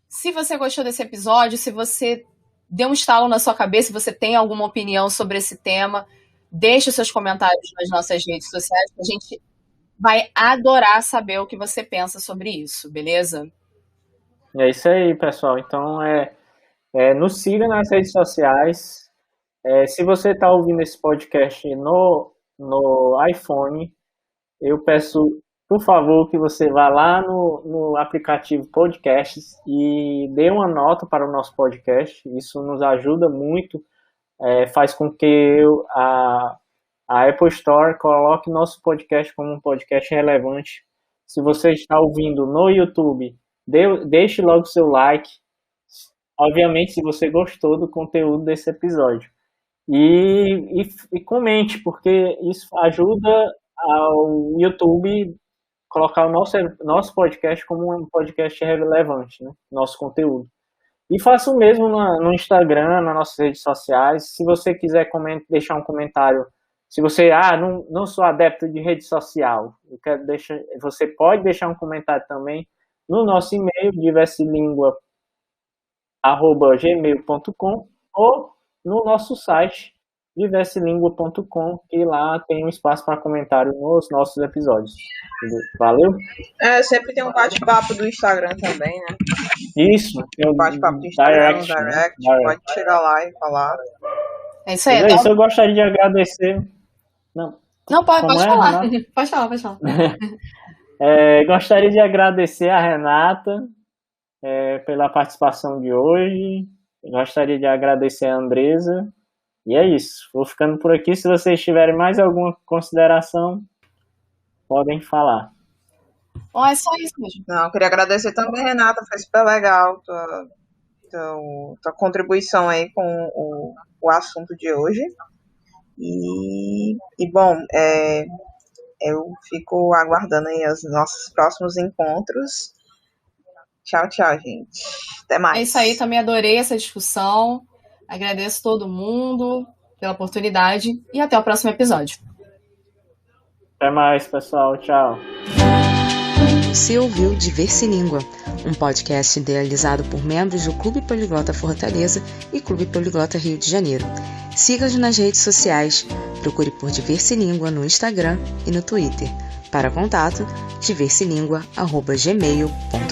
Speaker 3: Se você gostou desse episódio, se você deu um estalo na sua cabeça, se você tem alguma opinião sobre esse tema, deixe os seus comentários nas nossas redes sociais, que a gente vai adorar saber o que você pensa sobre isso, beleza?
Speaker 2: É isso aí, pessoal. Então, nos siga nas redes sociais. Se você está ouvindo esse podcast no iPhone, eu peço, por favor, que você vá lá no aplicativo Podcasts e dê uma nota para o nosso podcast. Isso nos ajuda muito, faz com que a Apple Store coloque nosso podcast como um podcast relevante. Se você está ouvindo no YouTube, deixe logo seu like. Obviamente, se você gostou do conteúdo desse episódio. E comente, porque isso ajuda ao YouTube colocar o nosso podcast como um podcast relevante, né? Nosso conteúdo. E faça o mesmo no Instagram, nas nossas redes sociais. Se você quiser deixar um comentário, se você não sou adepto de rede social, você pode deixar um comentário também no nosso e-mail, diverselingua@gmail.com, ou no nosso site, diverselingua.com, que lá tem um espaço para comentário nos nossos episódios. Valeu?
Speaker 4: Sempre tem um bate-papo do Instagram também, né?
Speaker 2: Isso.
Speaker 4: Tem um bático do Instagram, direct. Pode chegar lá e falar.
Speaker 3: É isso aí.
Speaker 2: Eu gostaria de agradecer...
Speaker 3: Não, pode falar.
Speaker 2: Renata?
Speaker 3: Pode falar.
Speaker 2: Gostaria de agradecer a Renata pela participação de hoje. Gostaria de agradecer a Andresa. E é isso. Vou ficando por aqui. Se vocês tiverem mais alguma consideração, podem falar.
Speaker 3: Bom, é só isso mesmo.
Speaker 4: Não, eu queria agradecer também, Renata. Foi super legal tua contribuição aí com o assunto de hoje. E bom, eu fico aguardando aí os nossos próximos encontros. Tchau, gente. Até mais.
Speaker 3: É isso aí, também adorei essa discussão. Agradeço todo mundo pela oportunidade e até o próximo episódio.
Speaker 2: Até mais, pessoal. Tchau.
Speaker 5: Você ouviu Diversilíngua, um podcast idealizado por membros do Clube Poliglota Fortaleza e Clube Poliglota Rio de Janeiro. Siga-nos nas redes sociais, procure por Diversilíngua no Instagram e no Twitter. Para contato, diversilingua@gmail.com.